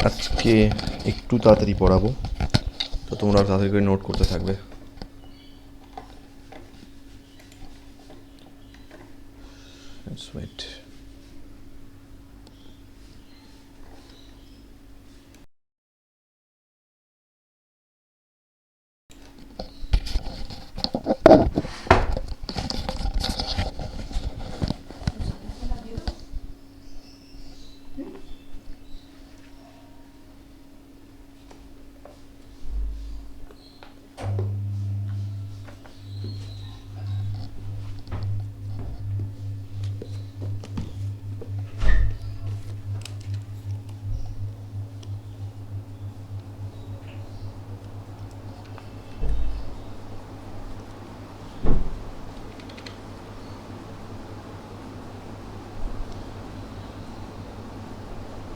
আজকে একটু তাড়াতাড়ি পড়াবো, তো তোমরা তাড়াতাড়ি করে নোট করতে থাকবে। Let's wait.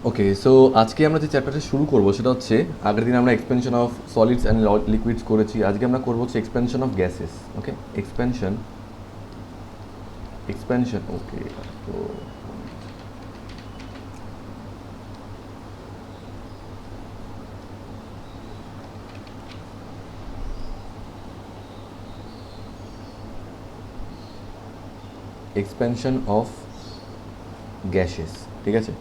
ওকে, সো আজকে আমরা যে চ্যাপ্টারটা শুরু করবো সেটা হচ্ছে, আগের দিন আমরা expansion of solids and liquids করেছি, আজকে আমরা করবো হচ্ছে expansion of gases. Okay, expansion okay. তো এক্সপেনশন অফ গ্যাসেস, ঠিক আছে,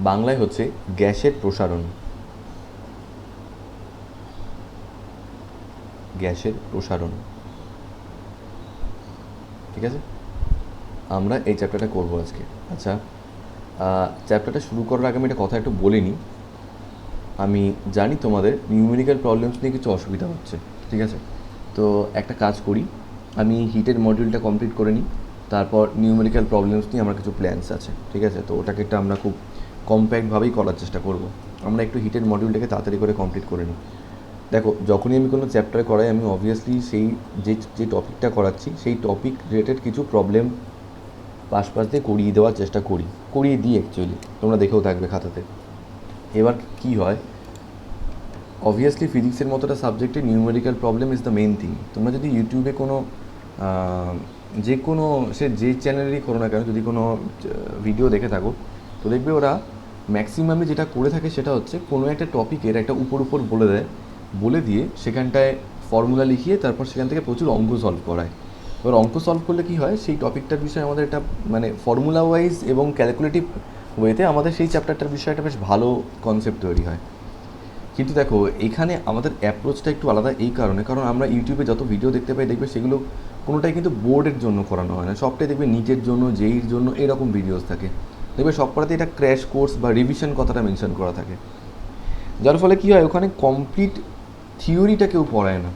বাংলায় হচ্ছে গ্যাসের প্রসারণ। গ্যাসের প্রসারণ, ঠিক আছে, আমরা এই চ্যাপ্টারটা করবো আজকে। আচ্ছা, চ্যাপ্টারটা শুরু করার আগে আমি একটা কথা একটু বলে নিই। আমি জানি তোমাদের নিউমেরিক্যাল প্রবলেমস নিয়ে কিছু অসুবিধা হচ্ছে, ঠিক আছে, তো একটা কাজ করি, আমি হিটের মডিউলটা কমপ্লিট করে নিই, তারপর নিউমেরিক্যাল প্রবলেমস নিয়ে আমার কিছু প্ল্যানস আছে, ঠিক আছে, তো ওটাকে একটা আমরা খুব কম্প্যাক্টভাবেই করার চেষ্টা করব। আমরা একটু হিটের মডিউলটাকে তাড়াতাড়ি করে কমপ্লিট করে নিই। দেখো, যখনই আমি কোনো চ্যাপ্টার করাই, আমি অবভিয়াসলি সেই যে টপিকটা করাচ্ছি সেই টপিক রিলেটেড কিছু প্রবলেম পাশ দিয়ে করিয়ে দিই অ্যাকচুয়ালি, তোমরা দেখেও থাকবে খাতাতে। এবার কি হয়, অবভিয়াসলি ফিজিক্সের মতো একটা সাবজেক্টে numerical problem is the main thing. তোমরা যদি ইউটিউবে কোনো যে কোনো সে যে চ্যানেলেরই করো না কেন, যদি কোনো ভিডিও দেখে থাকো, তো দেখবে ওরা ম্যাক্সিমামে যেটা করে থাকে সেটা হচ্ছে কোনো একটা টপিকের একটা উপর বলে দিয়ে সেখানটায় ফর্মুলা লিখিয়ে তারপর সেখান থেকে প্রচুর অঙ্ক সলভ করায়। এবার অঙ্ক সলভ করলে কী হয়, সেই টপিকটার বিষয়ে আমাদের একটা মানে ফর্মুলা ওয়াইজ এবং ক্যালকুলেটিভ ওয়েতে আমাদের সেই চ্যাপ্টারটার বিষয়ে একটা বেশ ভালো কনসেপ্ট তৈরি হয়। কিন্তু দেখো, এখানে আমাদের অ্যাপ্রোচটা একটু আলাদা এই কারণ আমরা ইউটিউবে যত ভিডিও দেখতে পাই, দেখবে সেগুলো কোনোটাই কিন্তু বোর্ডের জন্য করানো হয় না, সবটাই দেখবে নিটের জন্য, জেইর জন্য এরকম ভিডিওস থাকে। দেখবে সব করাতে এটা ক্র্যাশ কোর্স বা রিভিশন কথাটা মেনশন করা থাকে, যার ফলে কী হয়, ওখানে কমপ্লিট থিওরিটা কেউ পড়ায় না।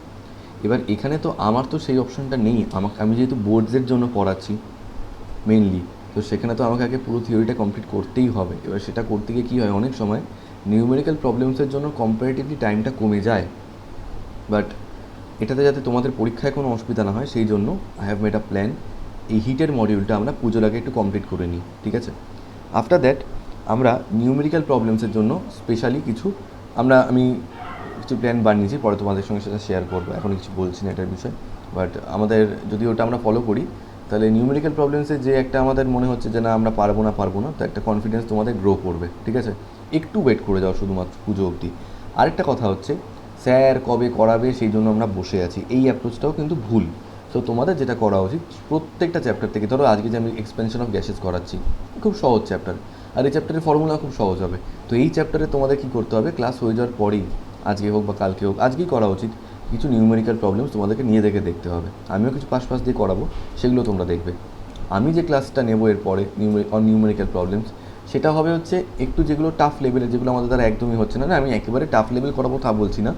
এবার এখানে তো আমার তো সেই অপশনটা নেই, আমি যেহেতু বোর্ডসের জন্য পড়াচ্ছি মেনলি, তো সেখানে তো আমাকে আগে পুরো থিওরিটা কমপ্লিট করতেই হবে। এবার সেটা করতে গিয়ে কী হয়, অনেক সময় নিউমেরিক্যাল প্রবলেমসের জন্য কম্পারেটিভলি টাইমটা কমে যায়। বাট এটাতে যাতে তোমাদের পরীক্ষায় কোনো অসুবিধা না হয়, সেই জন্য I have made a plan, এই হিটের মডিউলটা আমরা পুজোর আগে একটু কমপ্লিট করে নিই, ঠিক আছে। আফটার দ্যাট আমরা নিউমেরিক্যাল প্রবলেমসের জন্য স্পেশালি আমি কিছু প্ল্যান বানিয়েছি, পরে তোমাদের সঙ্গে সেটা শেয়ার করবো, এখন কিছু বলছি না এটার বিষয়ে। বাট আমাদের যদি ওটা আমরা ফলো করি, তাহলে নিউমেরিক্যাল প্রবলেমসে যে একটা আমাদের মনে হচ্ছে যে না আমরা পারবো না, তো একটা কনফিডেন্স তোমাদের গ্রো করবে, ঠিক আছে। একটু ওয়েট করে যাও শুধুমাত্র পুজো অবধি। আরেকটা কথা হচ্ছে, স্যার কবে করাবে সেই জন্য আমরা বসে আছি, এই অ্যাপ্রোচটাও কিন্তু ভুল। সো তোমাদের যেটা করা উচিত, প্রত্যেকটা চ্যাপ্টার থেকে, ধরো আজকে যে আমি এক্সপেনশন অফ গ্যাসেস করাচ্ছি, খুব সহজ চ্যাপ্টার, আর এই চ্যাপ্টারের ফর্মুলা খুব সহজ হবে। তো এই চ্যাপ্টারে তোমাদের কী করতে হবে, ক্লাস হয়ে যাওয়ার পরেই, আজকে হোক বা কালকে হোক, আজকেই করা উচিত, কিছু নিউমেরিক্যাল প্রবলেমস তোমাদেরকে নিয়ে দেখতে হবে। আমিও কিছু পাশ দিয়ে করাবো, সেগুলো তোমরা দেখবে। আমি যে ক্লাসটা নেবো এরপরে নিউমেরিক্যাল প্রবলেমস, সেটা হবে হচ্ছে একটু যেগুলো টাফ লেভেলের, যেগুলো আমাদের দ্বারা একদমই হচ্ছে না। আমি একেবারে টাফ লেভেল করাবো তা বলছি না,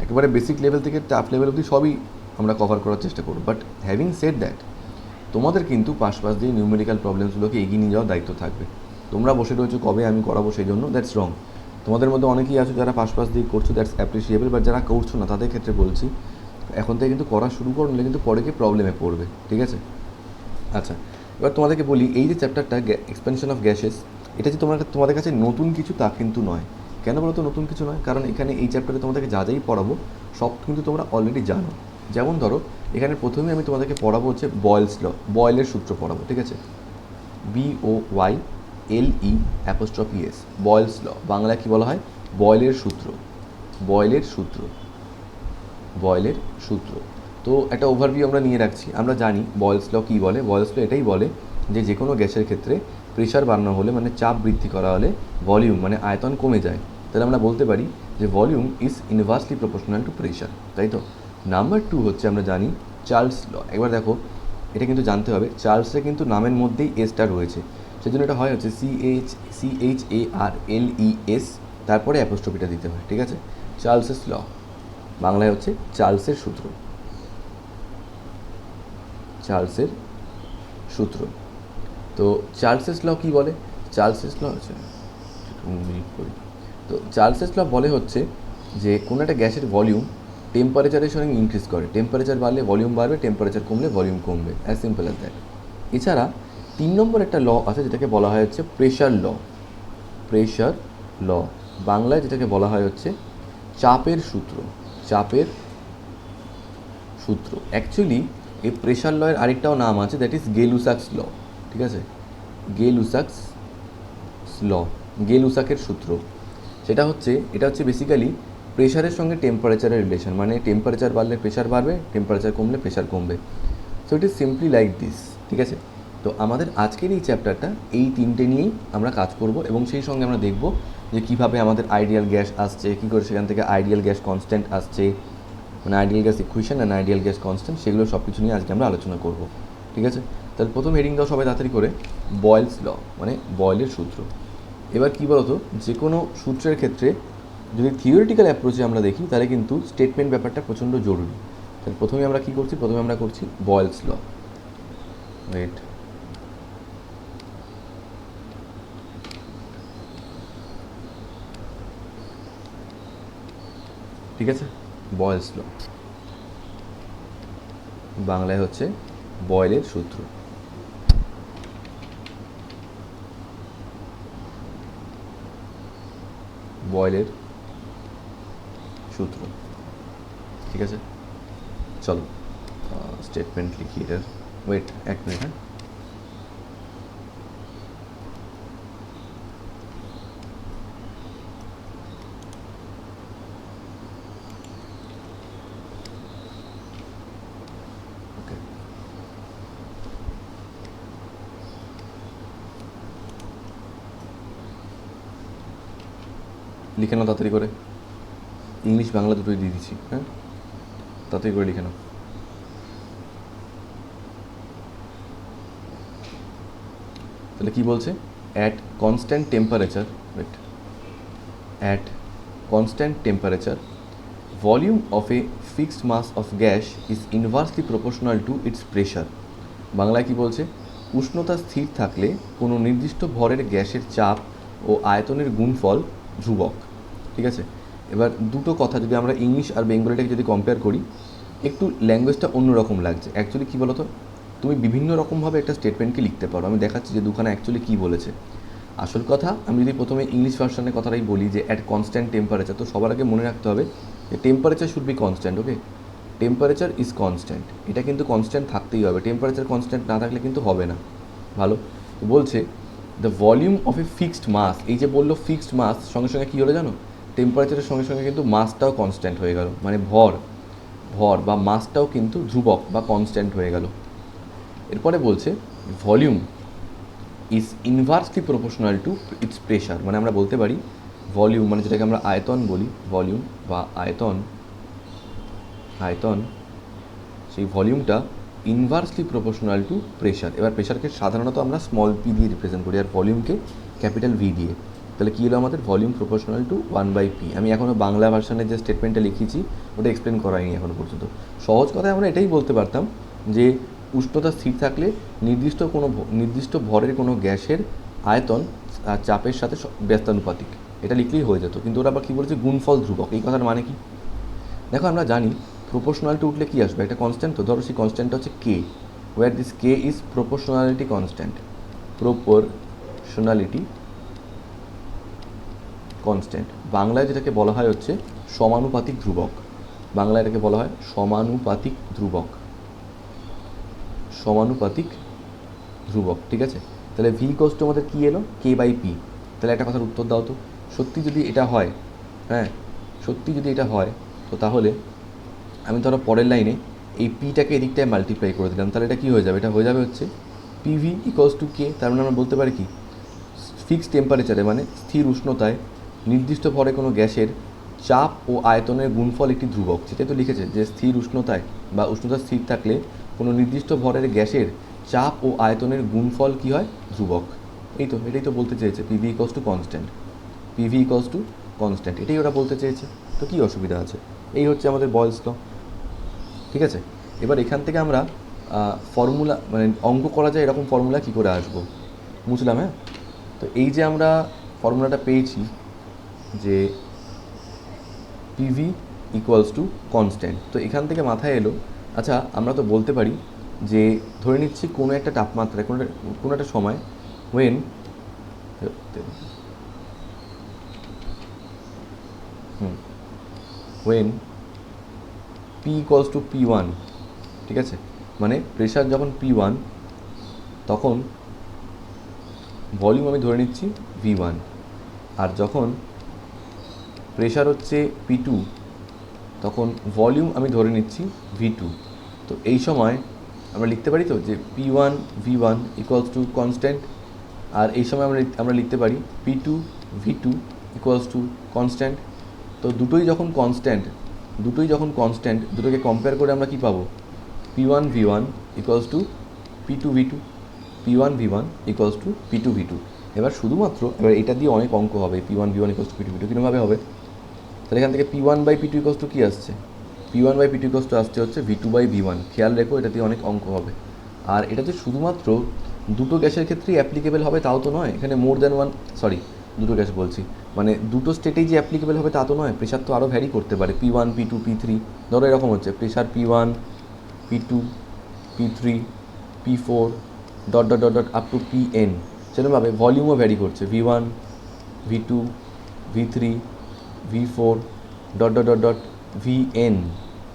একেবারে বেসিক লেভেল থেকে টাফ লেভেল অবধি সবই আমরা কভার করার চেষ্টা করব। বাট হ্যাভিং সেড দ্যাট, তোমাদের কিন্তু পাশ দিয়ে নিউমেরিক্যাল প্রবলেমসগুলোকে এগিয়ে নিয়ে যাওয়ার দায়িত্ব থাকবে। তোমরা বসে রয়েছো কবে আমি করাবো সেই জন্য, দ্যাটস রং। তোমাদের মধ্যে অনেকেই আছো যারা পাশ দিয়ে করছো, দ্যাটস অ্যাপ্রিসিয়েবল, বাট যারা করছো না তাদের ক্ষেত্রে বলছি, এখন থেকে কিন্তু করা শুরু করো, নিলে কিন্তু পরে গিয়ে প্রবলেমে পড়বে, ঠিক আছে। আচ্ছা, এবার তোমাদেরকে বলি, এই যে চ্যাপ্টারটা এক্সপেনশন অফ গ্যাসেস, এটা যে তোমাদের কাছে নতুন কিছু তা কিন্তু নয়। কেন বলো তো নতুন কিছু নয়? কারণ এখানে এই চ্যাপ্টারে তোমাদেরকে যা যাই পড়াবো সব কিন্তু তোমরা অলরেডি জানো। যেমন ধরো, এখানে প্রথমেই আমি তোমাদেরকে পড়াবো হচ্ছে বয়েলের সূত্র পড়াবো, ঠিক আছে। BOY BOILES, বয়েলস ল, বাংলায় কী বলা হয়? বয়েলের সূত্র, বয়েলের সূত্র, বয়েলের সূত্র। তো একটা ওভারভিউ আমরা নিয়ে রাখছি। আমরা জানি বয়েলস ল কী বলে। বয়েলস ল এটাই বলে যে কোনো গ্যাসের ক্ষেত্রে প্রেশার বাড়ানো হলে, মানে চাপ বৃদ্ধি করা হলে ভলিউম মানে আয়তন কমে যায়। তাহলে আমরা বলতে পারি যে volume is inversely proportional two pressure, তাই তো? নাম্বার 2 হচ্ছে আমরা জানি চার্লস ল। একবার দেখো, এটা কিন্তু জানতে হবে, চার্লসের কিন্তু নামের মধ্যেই এসটা রয়েছে, সেজন্য এটা হয় হচ্ছে CHARLES, তারপরে অ্যাপোস্ট্রফিটা দিতে হয়, ঠিক আছে? চার্লসেস ল, বাংলায় হচ্ছে চার্লসের সূত্র, চার্লসের সূত্র। তো চার্লসেস ল কী বলে? চার্লসেস ল হচ্ছে, করি, তো চার্লসেস ল বলে হচ্ছে যে কোনো একটা গ্যাসের ভলিউম টেম্পারেচারের সঙ্গে ইনক্রিজ করে। টেম্পারেচার বাড়লে ভলিউম বাড়বে, টেম্পারেচার কমলে ভলিউম কমবে, অ্যাজ সিম্পল অ্যাজ দ্যাট। এছাড়া 3 নম্বর একটা ল আছে যেটাকে বলা হয় হচ্ছে প্রেশার ল, প্রেশার ল, বাংলায় যেটাকে বলা হয় হচ্ছে চাপের সূত্র, চাপের সূত্র। অ্যাকচুয়ালি এই প্রেশার লয়ের আরেকটাও নাম আছে, দ্যাট ইজ গে-লুসাকস ল, ঠিক আছে? গে-লুসাকস ল, গে-লুসাকের সূত্র। এটা হচ্ছে বেসিক্যালি প্রেশারের সঙ্গে টেম্পারেচারের রিলেশন, মানে টেম্পারেচার বাড়লে প্রেশার বাড়বে, টেম্পারেচার কমলে প্রেশার কমবে। So it is simply like this, ঠিক আছে? তো আমাদের আজকের এই চ্যাপ্টারটা এই 3টে নিয়েই আমরা কাজ করব, এবং সেই সঙ্গে আমরা দেখব যে কীভাবে আমাদের আইডিয়াল গ্যাস আসছে, কী করে সেখান থেকে আইডিয়াল গ্যাস কনস্ট্যান্ট আসছে, মানে ideal gas equation and ideal gas constant, সেগুলো সব কিছু নিয়ে আজকে আমরা আলোচনা করব, ঠিক আছে? তাহলে প্রথম হেডিং দাও সবাই তাড়াতাড়ি করে, বয়েলস ল, মানে বয়েলের সূত্র। এবার কী বলতো, যে কোনো সূত্রের ক্ষেত্রে যদি থিওরিটিক্যাল অ্যাপ্রোচে আমরা দেখি, তাহলে কিন্তু স্টেটমেন্ট ব্যাপারটা প্রচণ্ড জরুরি। তাহলে প্রথমে আমরা কী করছি? প্রথমে আমরা করছি বয়েলস ল। ওয়েট, ঠিক আছে? বয়েলস ল, বাংলায় হচ্ছে বয়েলের সূত্র। বয়েলের সূত্র, ঠিক আছে? চলো স্টেটমেন্ট লিখি এটার। ওয়েট, এক মিনিট, হ্যাঁ। ওকে, লিখে নাও তাড়াতাড়ি করে, ইংলিশ বাংলা দুটোই দিয়ে দিচ্ছি, হ্যাঁ? তাড়াতাড়ি করে লিখে নাও। তাহলে কী বলছে? At constant temperature, wait, at constant temperature volume of a fixed mass of gas is inversely proportional to its pressure. বাংলায় কী বলছে? উষ্ণতা স্থির থাকলে কোনো নির্দিষ্ট ভরের গ্যাসের চাপ ও আয়তনের গুণফল ধ্রুবক, ঠিক আছে? এবার দুটো কথা যদি আমরা ইংলিশ আর বেঙ্গলিটাকে যদি কম্পেয়ার করি, একটু ল্যাঙ্গুয়েজটা অন্যরকম লাগছে। অ্যাকচুয়ালি কী বলো তো, তুমি বিভিন্ন রকমভাবে একটা স্টেটমেন্টকে লিখতে পারো। আমি দেখাচ্ছি যে দুখানা অ্যাকচুয়ালি কী বলেছে। আসল কথা, আমি যদি প্রথমে ইংলিশ ভার্সনের কথাটাই বলি যে অ্যাট কনস্ট্যান্ট টেম্পারেচার, তো সবার আগে মনে রাখতে হবে যে temperature should be constant, okay? Temperature is constant, এটা কিন্তু কনস্ট্যান্ট থাকতেই হবে। টেম্পারেচার কনস্ট্যান্ট না থাকলে কিন্তু হবে না। ভালো, তো বলছে the volume of a fixed mass, এই যে বললো ফিক্সড মাস, সঙ্গে সঙ্গে কী হলো জানো? টেম্পারেচারের সঙ্গে সঙ্গে কিন্তু মাসটাও কনস্ট্যান্ট হয়ে গেল, মানে ভর বা মাসটাও কিন্তু ধ্রুবক বা কনস্ট্যান্ট হয়ে গেল। এরপরে বলছে volume is inversely proportional to its pressure, মানে আমরা বলতে পারি ভলিউম মানে যেটাকে আমরা আয়তন বলি, ভলিউম বা আয়তন, সেই ভলিউমটা ইনভার্সলি প্রপোর্শনাল টু প্রেশার। এবার প্রেশারকে সাধারণত আমরা স্মল পি দিয়ে রিপ্রেজেন্ট করি, আর ভলিউমকে ক্যাপিটাল ভি দিয়ে। তাহলে কী হলো আমাদের? Volume proportional to 1/p। আমি এখনও বাংলা ভার্সানের যে স্টেটমেন্টটা লিখেছি ওটা এক্সপ্লেন করাইনি এখনও পর্যন্ত। সহজ কথায় আমরা এটাই বলতে পারতাম যে উষ্ণতা স্থির থাকলে নির্দিষ্ট ভরের কোনো গ্যাসের আয়তন আর চাপের সাথে ব্যস্তানুপাতিক, এটা লিখলেই হয়ে যেত। কিন্তু ওরা আবার কী বলেছে? গুণফল ধ্রুবক। এই কথার মানে কি? দেখো, আমরা জানি প্রপোর্শনাল টু উঠলে কী আসবে? একটা কনস্ট্যান্ট, তো ধরো সেই কনস্ট্যান্টটা হচ্ছে K, where this K is proportionality constant, proportionality constant. বাংলায় যেটাকে বলা হয় হচ্ছে সমানুপাতিক ধ্রুবক, বাংলায় এটাকে বলা হয় সমানুপাতিক ধ্রুবক, সমানুপাতিক ধ্রুবক, ঠিক আছে? তাহলে ভি ইকুয়ালস টু আমাদের কী এলো, কে বাই পি। তাহলে একটা কথার উত্তর দাও তো, সত্যি যদি এটা হয়, হ্যাঁ সত্যি যদি এটা হয়, তো তাহলে আমি ধরো পরের লাইনে এই পিটাকে এদিকটায় মাল্টিপ্লাই করে দিলাম, তাহলে এটা কী হয়ে যাবে, এটা হয়ে যাবে হচ্ছে পিভি ইকুয়ালস টু কে। তার মানে আমরা বলতে পারি কি, ফিক্সড টেম্পারেচারে মানে স্থির উষ্ণতায় নির্দিষ্ট ভরে কোনো গ্যাসের চাপ ও আয়তনের গুণফল একটি ধ্রুবক। সেটাই তো লিখেছে যে স্থির উষ্ণতায় বা উষ্ণতা স্থির থাকলে কোনো নির্দিষ্ট ভরের গ্যাসের চাপ ও আয়তনের গুণফল কী হয়, ধ্রুবক। এই তো এটাই তো বলতে চেয়েছে, PV equals to constant, PV equals to constant, এটাই ওরা বলতে চেয়েছে। তো কী অসুবিধা আছে, এই হচ্ছে আমাদের বয়েলস ল। ঠিক আছে, এবার এখান থেকে আমরা ফর্মুলা মানে অঙ্ক করা যায় এরকম ফর্মুলা কী করে আসবো বুঝলাম। হ্যাঁ, তো এই যে আমরা ফর্মুলাটা পেয়েছি যে পিভি ইকুয়ালস টু কনস্ট্যান্ট, তো এখান থেকে মাথায় এলো, আচ্ছা আমরা তো বলতে পারি যে ধরে নিচ্ছি কোনো একটা তাপমাত্রায় কোনো একটা সময় when when P equals to P one, ঠিক আছে, মানে প্রেশার যখন পি ওয়ান তখন ভলিউম আমি ধরে নিচ্ছি ভি ওয়ান, আর যখন প্রেশার হচ্ছে পি টু তখন ভলিউম আমি ধরে নিচ্ছি ভি টু। তো এই সময় আমরা লিখতে পারি তো যে P one V one equals to constant, আর এই সময় আমরা লিখতে পারি P two V two equals to constant. তো দুটোই যখন কনস্ট্যান্ট দুটোকে কম্পেয়ার করে আমরা কী পাবো, P one V one equals to P two V two, P one V one equals to P two V two. এবার শুধুমাত্র এবার এটা দিয়ে অনেক অঙ্ক হবে, P one V one equals to P two V two কীরকমভাবে হবে, তাহলে এখান থেকে P one by P two equals to কী আসছে, P one by P two equals to আসছে হচ্ছে V two by V one. খেয়াল রেখো এটা দিয়ে অনেক অঙ্ক হবে। আর এটা যে শুধুমাত্র দুটো গ্যাসের ক্ষেত্রেই অ্যাপ্লিকেবল হবে তাও তো নয়, এখানে মোর দ্যান ওয়ান, সরি দুটো গ্যাস বলছি, মানে দুটো স্টেটেই যে অ্যাপ্লিকেবল হবে তা তো নয়, প্রেশার তো আরও ভ্যারি করতে পারে, P one P two P three, ধরো এরকম হচ্ছে pressure P one P two P three P four dot dot dot dot up to P N. সেরকমভাবে ভলিউমও ভ্যারি করছে, V one V two V three V four dot dot dot dot V N.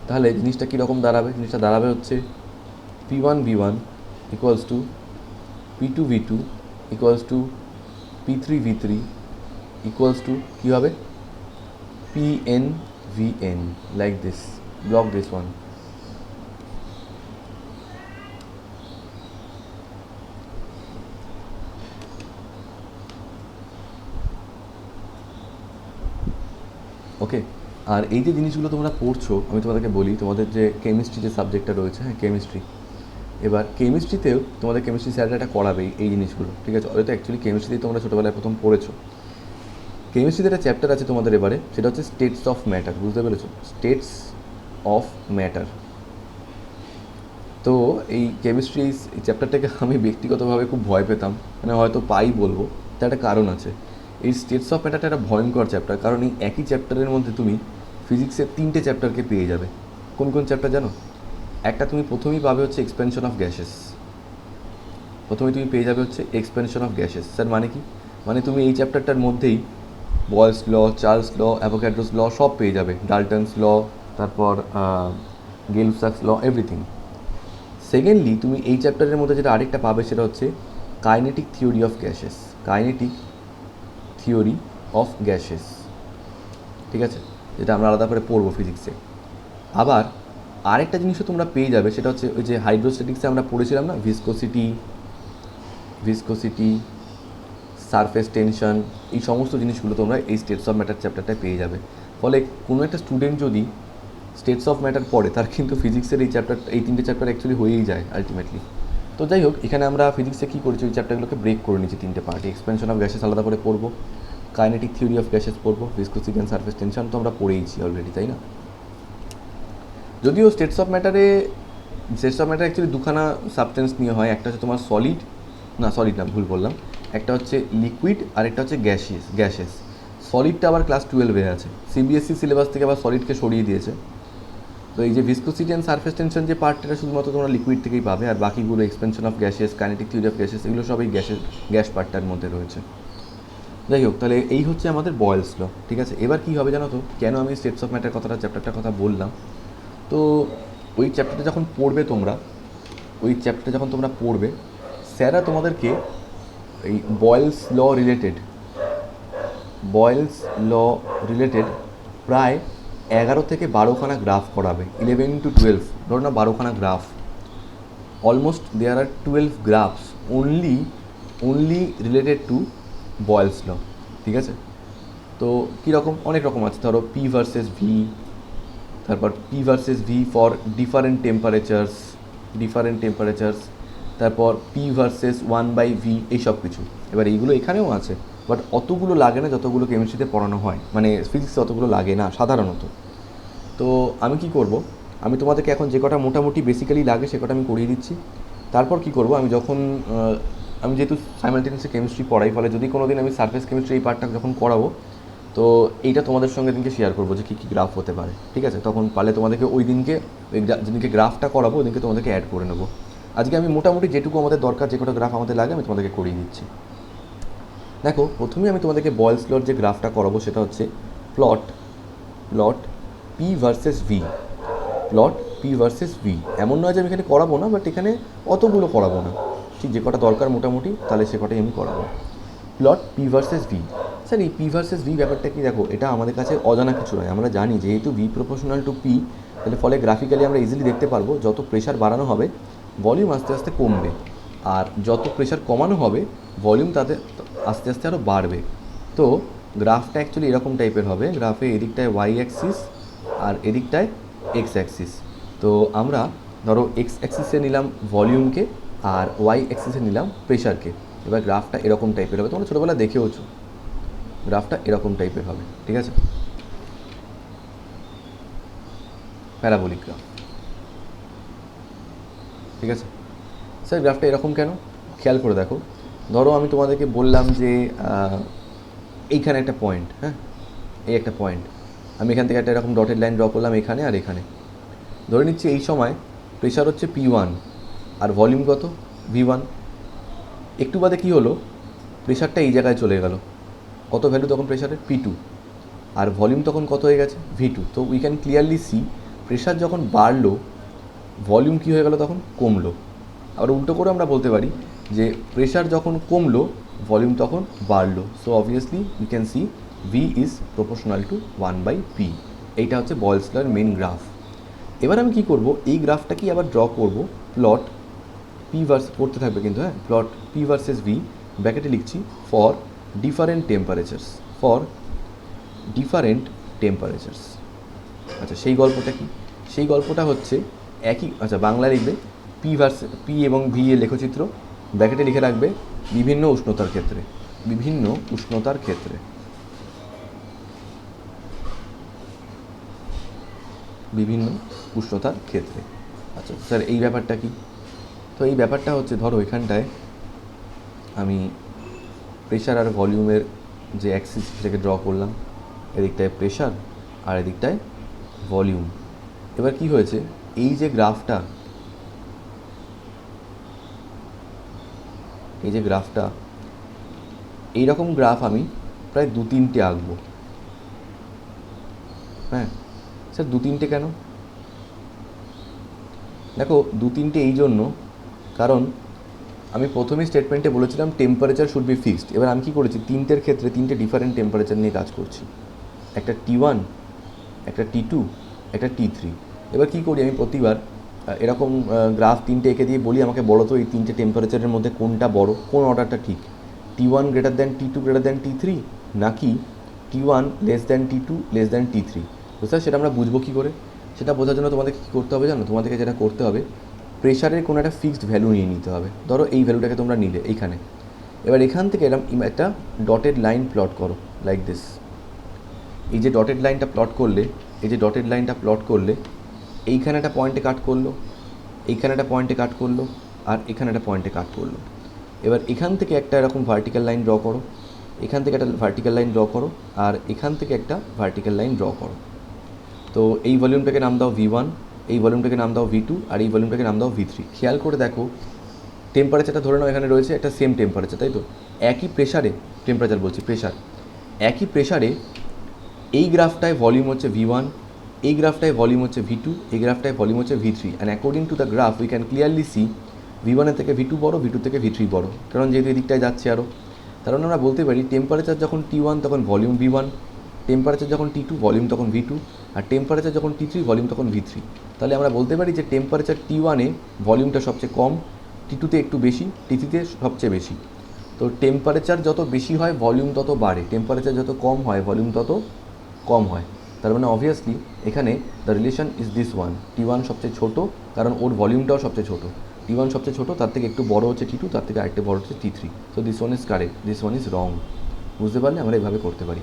তাহলে জিনিসটা কীরকম দাঁড়াবে, জিনিসটা দাঁড়াবে হচ্ছে P one V one equals to P two V two equals to P three V three equals to কী হবে, P N V N, like this, block this one. Okay, আর এই যে জিনিসগুলো তোমরা পড়ছো আমি তোমাদেরকে বলি, তোমাদের যে কেমিস্ট্রি যে সাবজেক্টটা রয়েছে, হ্যাঁ কেমিস্ট্রি, এবার কেমিস্ট্রিতেও তোমাদের কেমিস্ট্রি স্যাররা এটা করাবেই এই জিনিসগুলো, ঠিক আছে, হয়তো অ্যাকচুয়ালি কেমিস্ট্রিতেই তোমরা ছোটোবেলায় প্রথম পড়েছো। কেমিস্ট্রিতে একটা চ্যাপ্টার আছে তোমাদের এবারে, সেটা হচ্ছে স্টেটস অফ ম্যাটার, বুঝতে পেরেছো, স্টেটস অফ ম্যাটার। তো এই কেমিস্ট্রি এই চ্যাপ্টারটাকে আমি ব্যক্তিগতভাবে খুব ভয় পেতাম, মানে হয়তো পাই বলবো, তার একটা কারণ আছে। এই স্টেটস অফ ম্যাটারটা একটা ভয়ঙ্কর চ্যাপ্টার, কারণ এই একই চ্যাপ্টারের মধ্যে তুমি ফিজিক্সের 3টে চ্যাপ্টারকে পেয়ে যাবে। কোন কোন চ্যাপ্টার জানো, একটা তুমি প্রথমেই পাবে হচ্ছে এক্সপেনশন অফ গ্যাসেস, প্রথমে তুমি পেয়ে যাবে হচ্ছে এক্সপেনশন অফ গ্যাসেস। স্যার মানে কি, মানে তুমি এই চ্যাপ্টারটার মধ্যেই বয়েলস ল, চার্লস ল, অ্যাভোগাড্রোস ল সব পেয়ে যাবে, ডাল্টনস ল, তারপর গেলুসাক্স ল, এভরিথিং। সেকেন্ডলি তুমি এই চ্যাপ্টারের মধ্যে যেটা আরেকটা পাবে সেটা হচ্ছে kinetic theory of gases, kinetic theory of gases, ঠিক আছে, যেটা আমরা আলাদা করে পড়বো ফিজিক্সে। আবার আরেকটা জিনিসও তোমরা পেয়ে যাবে, সেটা হচ্ছে ওই যে হাইড্রোস্ট্যাটিক্সে আমরা পড়েছিলাম না, ভিসকোসিটি সারফেস টেনশন, এই সমস্ত জিনিসগুলো তোমরা এই স্টেটস অফ ম্যাটার চ্যাপ্টারটায় পেয়ে যাবে। ফলে কোনো একটা স্টুডেন্ট যদি স্টেটস অফ ম্যাটার পড়ে তার কিন্তু ফিজিক্সের এই 3টে চ্যাপ্টার অ্যাকচুয়ালি হয়েই যায় আলটিমেটলি। তো যাই হোক, এখানে আমরা ফিজিক্সে কী করেছি, ওই চ্যাপ্টারগুলোকে ব্রেক করে নিচ্ছি 3টে পার্টি। এক্সপেনশন অফ গ্যাসেস আলাদা করে পড়বো, কাইনেটিক থিওরি অফ গ্যাসেস পড়বো, ভিসকোসিটি অ্যান্ড সারফেস টেনশন তো আমরা পড়েইছি অলরেডি, তাই না। যদিও স্টেটস অফ ম্যাটার অ্যাকচুয়ালি দুখানা সাবস্টেন্স নিয়ে হয়, একটা হচ্ছে তোমার সলিড না ভুল বললাম, একটা হচ্ছে লিকুইড আর একটা হচ্ছে গ্যাসেস। সলিডটা আবার ক্লাস 12-এ আছে, সিবিএসসি সিলেবাস থেকে আবার সলিডকে সরিয়ে দিয়েছে। তো এই যে ভিসকোসিটি অ্যান্ড সারফেস টেনশন যে পার্টটা শুধুমাত্র তোমরা লিকুইড থেকেই পাবে, আর বাকিগুলো expansion of gases, kinetic theory of gases, এগুলো সবই গ্যাস পার্টটার মধ্যে রয়েছে। যাই হোক, তাহলে এই হচ্ছে আমাদের বয়েলস ল, ঠিক আছে। এবার কী হবে জানো তো, কেন আমি স্টেটস অফ ম্যাটার চ্যাপ্টারটার কথা বললাম, তো ওই চ্যাপ্টারটা যখন পড়বে তোমরা স্যাররা তোমাদেরকে এই বয়েলস ল রিলেটেড প্রায় 11 থেকে 12খানা গ্রাফ করাবে, 11 to 12, ধরো না 12খানা graph. Almost there are 12 graphs only related to Boyle's law, ঠিক আছে? তো কীরকম, অনেক রকম আছে, ধরো পি ভার্সেস ভি, তারপর P versus V for different temperatures, তারপর পি ভার্সেস 1/v, এইসব কিছু। এবার এইগুলো এখানেও আছে, বাট অতগুলো লাগে না যতগুলো কেমিস্ট্রিতে পড়ানো হয়, মানে ফিজিক্সে অতগুলো লাগে না সাধারণত। তো আমি কি করব, আমি তোমাদেরকে এখন যে কটা মোটামুটি বেসিক্যালি লাগে সে কটা আমি করিয়ে দিচ্ছি। তারপর কি করব, আমি যখন আমি যেহেতু সাইমালটেনিয়াসলি কেমিস্ট্রি পড়াই, ফলে যদি কোনো দিন আমি সারফেস কেমিস্ট্রি এই পার্টটা যখন করাবো, তো এইটা তোমাদের সঙ্গে দিনকে শেয়ার করবো যে কী কী গ্রাফ হতে পারে, ঠিক আছে? তখন পারলে তোমাদেরকে ওই দিনকে, যেদিনকে গ্রাফটা করাবো ওই দিনকে তোমাদেরকে অ্যাড করে নেবো। আজকে আমি মোটামুটি যেটুকু আমাদের দরকার, যে কটা গ্রাফ আমাদের লাগে, আমি তোমাদেরকে করিয়ে দিচ্ছি। দেখো, প্রথমেই আমি তোমাদেরকে বয়েলস লর যে গ্রাফটা করাবো সেটা হচ্ছে প্লট পি ভার্সেস ভি। এমন নয় যে আমি এখানে করাবো না, বাট এখানে অতগুলো করাবো না, ঠিক যে কটা দরকার মোটামুটি তাহলে সে কটাই আমি করাবো। Plot P versus V. Sir এই পি ভার্সেস ভি ব্যাপারটা কি, দেখো এটা আমাদের কাছে অজানা কিছু নয়, আমরা জানি যেহেতু ভি প্রপোর্শনাল টু পি, তাহলে ফলে গ্রাফিক্যালি আমরা ইজিলি দেখতে পারবো যত প্রেশার বাড়ানো হবে ভলিউম আস্তে আস্তে কমবে, আর যত প্রেশার কমানো হবে ভলিউম তাতে আস্তে আস্তে আরও বাড়বে। তো গ্রাফটা অ্যাকচুয়ালি এরকম টাইপের হবে, গ্রাফে এদিকটায় ওয়াই অ্যাক্সিস আর এদিকটায় এক্স অ্যাক্সিস। তো আমরা ধরো এক্স অ্যাক্সিসে নিলাম ভলিউমকে আর ওয়াই অ্যাক্সিসে নিলাম প্রেশারকে। এবার গ্রাফটা এরকম টাইপের হবে, তোমরা ছোটোবেলা দেখেওছো, গ্রাফটা এরকম টাইপের হবে, ঠিক আছে? প্যারাবোলিক গ্রাফ, ঠিক আছে? স্যার গ্রাফটা এরকম কেন, খেয়াল করে দেখো। ধরো আমি তোমাদেরকে বললাম যে এইখানে একটা পয়েন্ট, হ্যাঁ এই একটা পয়েন্ট, আমি এখান থেকে একটা এরকম ডটেড লাইন ড্র করলাম এখানে আর এখানে। ধরে নিচ্ছি এই সময় প্রেশার হচ্ছে P1 আর ভলিউম কত V1। একটু বাদে কী হলো, প্রেশারটা এই জায়গায় চলে গেল, কত ভ্যালু তখন প্রেশারের P2, আর ভলিউম তখন কত হয়ে গেছে V2। তো we can clearly see pressure যখন বাড়লো ভলিউম কী হয়ে গেল, তখন কমলো। আবার উল্টো করে আমরা বলতে পারি যে প্রেশার যখন কমলো ভলিউম তখন বাড়লো। So obviously you can see V is proportional to 1/P। এইটা হচ্ছে বয়েলস লর মেন গ্রাফ। এবার আমি কী করব, এই গ্রাফটা কি আবার ড্র করব, প্লট পি ভার্স পড়তে থাকবে কিন্তু, হ্যাঁ, প্লট পি ভার্সেস ভি, ব্র্যাকেটে লিখছি ফর ডিফারেন্ট টেম্পারেচার্স। আচ্ছা সেই গল্পটা কি, সেই গল্পটা হচ্ছে একই, আচ্ছা বাংলা লিখবে পি এবং ভি এর লেখচিত্র, ব্র্যাকেটে লিখে রাখবে বিভিন্ন উষ্ণতার ক্ষেত্রে। আচ্ছা স্যার এই ব্যাপারটা কি, তো এই ব্যাপারটা হচ্ছে ধরো এখানটায় আমি প্রেশার আর ভলিউমের যে অ্যাক্সিস সেটাকে ড্র করলাম, এদিকটায় প্রেশার আর এদিকটায় ভলিউম। এবার কি হয়েছে, এই যে গ্রাফটা এইরকম গ্রাফ আমি প্রায় 2-3টে আঁকবো। হ্যাঁ স্যার 2-3টে কেন, দেখো 2-3টে এই জন্য কারণ আমি প্রথমেই স্টেটমেন্টে বলেছিলাম টেম্পারেচার শুড বি ফিক্সড। এবার আমি কী করেছি, 3টের ক্ষেত্রে 3টে ডিফারেন্ট টেম্পারেচার নিয়ে কাজ করছি, একটা T1, একটা T2, একটা T3। এবার কী করি, আমি প্রতিবার এরকম গ্রাফ 3টে এঁকে দিয়ে বলি আমাকে বলো তো এই 3টে টেম্পারেচারের মধ্যে কোনটা বড়, কোন অর্ডারটা ঠিক, T1 greater than T2 greater than T3, নাকি T1 less than T2 less than T3। তো স্যার সেটা আমরা বুঝবো কী করে, সেটা বোঝার জন্য তোমাদেরকে কী করতে হবে জানো, তোমাদেরকে যেটা করতে হবে, প্রেশারের কোনো একটা ফিক্সড ভ্যালু নিয়ে নিতে হবে। ধরো এই ভ্যালুটাকে তোমরা নিলে এইখানে, এবার এখান থেকে এরকম একটা ডটেড লাইন প্লট করো লাইক দিস। এই যে ডটেড লাইনটা প্লট করলে এইখানে একটা পয়েন্টে কাট করলো, এইখানে একটা পয়েন্টে কাট করলো, আর এখানে একটা পয়েন্টে কাট করলো। এবার এখান থেকে একটা এরকম ভার্টিক্যাল লাইন ড্র করো, এখান থেকে একটা ভার্টিক্যাল লাইন ড্র করো, আর এখান থেকে একটা ভার্টিক্যাল লাইন ড্র করো। তো এই ভলিউমটাকে নাম দাও V1, এই ভলিউমটাকে নাম দাও V2, আর এই ভলিউমটাকে নাম দাও V3। খেয়াল করে দেখো টেম্পারেচারটা ধরে নাও এখানে রয়েছে একটা সেম টেম্পারেচার, তাই তো? একই প্রেশারে, একই প্রেশারে এই গ্রাফটায় ভলিউম হচ্ছে V1, এই গ্রাফটায় ভলিউম হচ্ছে V2, এই গ্রাফটায় ভলিউম হচ্ছে V3। And according to the graph we can clearly see V1 এর থেকে V2 বড়, V2 থেকে V3 বড়, কারণ যেহেতু এদিকটায় যাচ্ছে আরও। কারণ আমরা বলতে পারি টেম্পারেচার যখন T1 তখন ভলিউম V1, টেম্পারেচার যখন T2 ভলিউম তখন V2, আর টেম্পারেচার যখন T3 ভলিউম তখন V3। তাহলে আমরা বলতে পারি যে টেম্পারেচার T1-এ ভলিউমটা সবচেয়ে কম, T2-তে একটু বেশি, T3-তে সবচেয়ে বেশি। তো টেম্পারেচার যত বেশি হয় ভলিউম তত বাড়ে, টেম্পারেচার যত কম হয় ভলিউম তত কম হয়। তার মানে অবভিয়াসলি এখানে the relation is this one, T1 সবচেয়ে ছোটো কারণ ওর ভলিউমটাও সবচেয়ে ছোটো, T1 সবচেয়ে ছোটো, তার থেকে একটু বড় হচ্ছে T2, তার থেকে আরেকটু বড় হচ্ছে T3। So this one is correct, this one is wrong. বুঝতে পারলে আমরা এভাবে করতে পারি।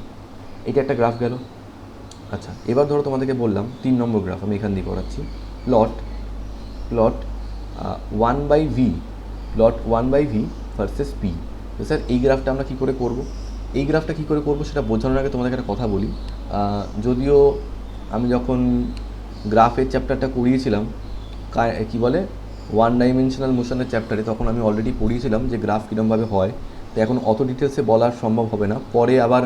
এটা একটা গ্রাফ গেল। আচ্ছা, এবার ধরো তোমাদেরকে বললাম 3 নম্বর গ্রাফ, আমি এখান দিয়ে করাচ্ছি। Plot 1/v, plot 1/v versus P. তো স্যার এই গ্রাফটা আমরা কী করে করব? এই গ্রাফটা কী করে করবো সেটা বোঝানোর আগে তোমাদেরকে একটা কথা বলি। যদিও আমি যখন গ্রাফের চ্যাপ্টারটা করিয়েছিলাম, কী বলে, 1 ডাইমেনশনাল মোশনের চ্যাপ্টারে, তখন আমি অলরেডি পড়িয়েছিলাম যে গ্রাফ কীরকমভাবে হয়। তো এখন অত ডিটেলসে বলা সম্ভব হবে না, পরে আবার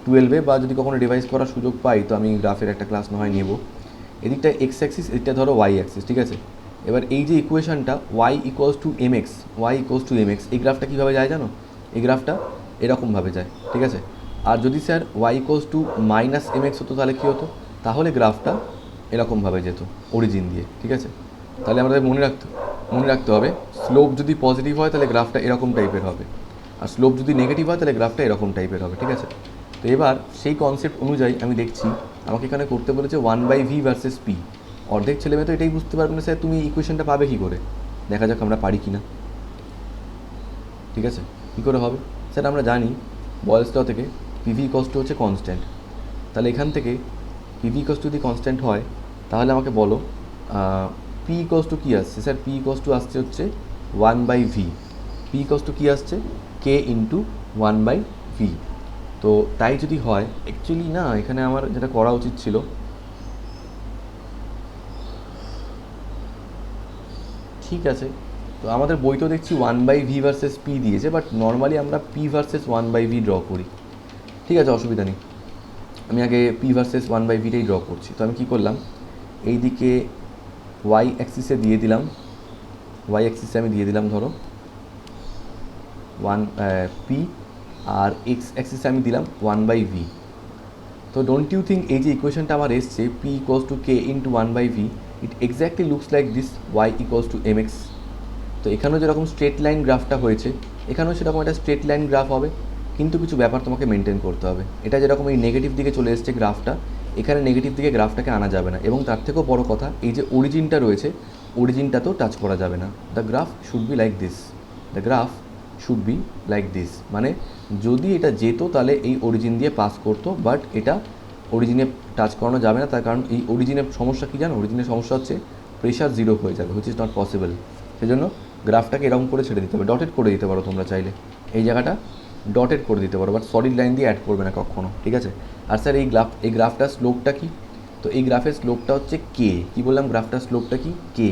12-এ বা যদি কখনো রিভাইজ করার সুযোগ পাই তো আমি গ্রাফের একটা ক্লাস না হয় নেব। এদিকটা এক্স অ্যাক্সিস, এদিকটা ধরো ওয়াই অ্যাক্সিস, ঠিক আছে? এবার এই যে ইকুয়েশনটা y = mx, y = mx, এই গ্রাফটা কীভাবে যায় জানো? এই গ্রাফটা এরকমভাবে যায়, ঠিক আছে? আর যদি স্যার y = -mx হতো তাহলে কী হতো? তাহলে গ্রাফটা এরকমভাবে যেত অরিজিন দিয়ে, ঠিক আছে? তাহলে আমাদের মনে রাখতে হবে স্লোপ যদি পজিটিভ হয় তাহলে গ্রাফটা এরকম টাইপের হবে, আর স্লোপ যদি নেগেটিভ হয় তাহলে গ্রাফটা এরকম টাইপের হবে, ঠিক আছে? তো এবার সেই কনসেপ্ট অনুযায়ী আমি দেখছি আমাকে এখানে করতে বলেছে 1/v ভার্সেস পি। অর্ধেক ছেলেমেয়ে তো এটাই বুঝতে পারবে না স্যার তুমি ইকুয়েশনটা পাবে কী করে। দেখা যাক আমরা পারি কি না, ঠিক আছে? কী করে হবে স্যার? আমরা জানি বয়েলস ল থেকে পিভি কস্ট হচ্ছে কনস্ট্যান্ট। তাহলে এখান থেকে পিভি কস্ট যদি কনস্ট্যান্ট হয় তাহলে আমাকে বলো পি কস্ট কী আসছে? স্যার পি কস্ট আসছে হচ্ছে 1/v। পি কস্ট কী আসছে? কে ইন্টু 1/v। তো তাই যদি হয়, অ্যাকচুয়ালি না, এখানে আমার যেটা করা উচিত ছিল, ঠিক আছে, তো আমাদের বইতেও দেখছি 1/v ভার্সেস পি দিয়েছে, বাট নর্মালি আমরা পি ভার্সেস 1/v ড্র করি, ঠিক আছে, অসুবিধা নেই। আমি আগে পি ভার্সেস 1/vটাই ড্র করছি। তো আমি কী করলাম, এই দিকে ওয়াই অ্যাক্সিসে দিয়ে দিলাম, ওয়াই অ্যাক্সিসে আমি দিয়ে দিলাম ধরো 1p, আর এক্স অ্যাক্সিসে আমি দিলাম 1/v। তো ডোন্ট ইউ থিঙ্ক এই যে ইকুয়েশনটা আমার এসছে p = k × 1/v, it exactly looks like this y = mx। তো এখানেও যেরকম স্ট্রেট লাইন গ্রাফটা হয়েছে, এখানেও সেরকম একটা স্ট্রেট লাইন গ্রাফ হবে, কিন্তু কিছু ব্যাপার তোমাকে মেনটেন করতে হবে। এটা যেরকম এই নেগেটিভ দিকে চলে এসছে গ্রাফটা, এখানে নেগেটিভ দিকে গ্রাফটাকে আনা যাবে না, এবং তার থেকেও বড় কথা এই যে অরিজিনটা রয়েছে, অরিজিনটাতেও টাচ করা যাবে না। The graph should be like this, the graph should be like this, মানে যদি এটা যেত তাহলে এই অরিজিন দিয়ে পাস করতো, বাট এটা অরিজিনে টাচ করানো যাবে না। তার কারণ এই অরিজিনের সমস্যা কী জানো? অরিজিনের সমস্যা হচ্ছে প্রেশার 0 হয়ে যাবে, হুইচ ইজ নট পসিবল। সেজন্য গ্রাফটাকে এরকম করে ছেড়ে দিতে হবে, ডটেড করে দিতে পারো তোমরা চাইলে, এই জায়গাটা ডটেড করে দিতে পারো, বাট সলিড লাইন দিয়ে অ্যাড করবে না কখনো, ঠিক আছে? আর স্যার এই গ্রাফটার স্লোপটা কী? তো এই গ্রাফের স্লোপটা হচ্ছে কে। কী বললাম? গ্রাফটার স্লোপটা কি? কে।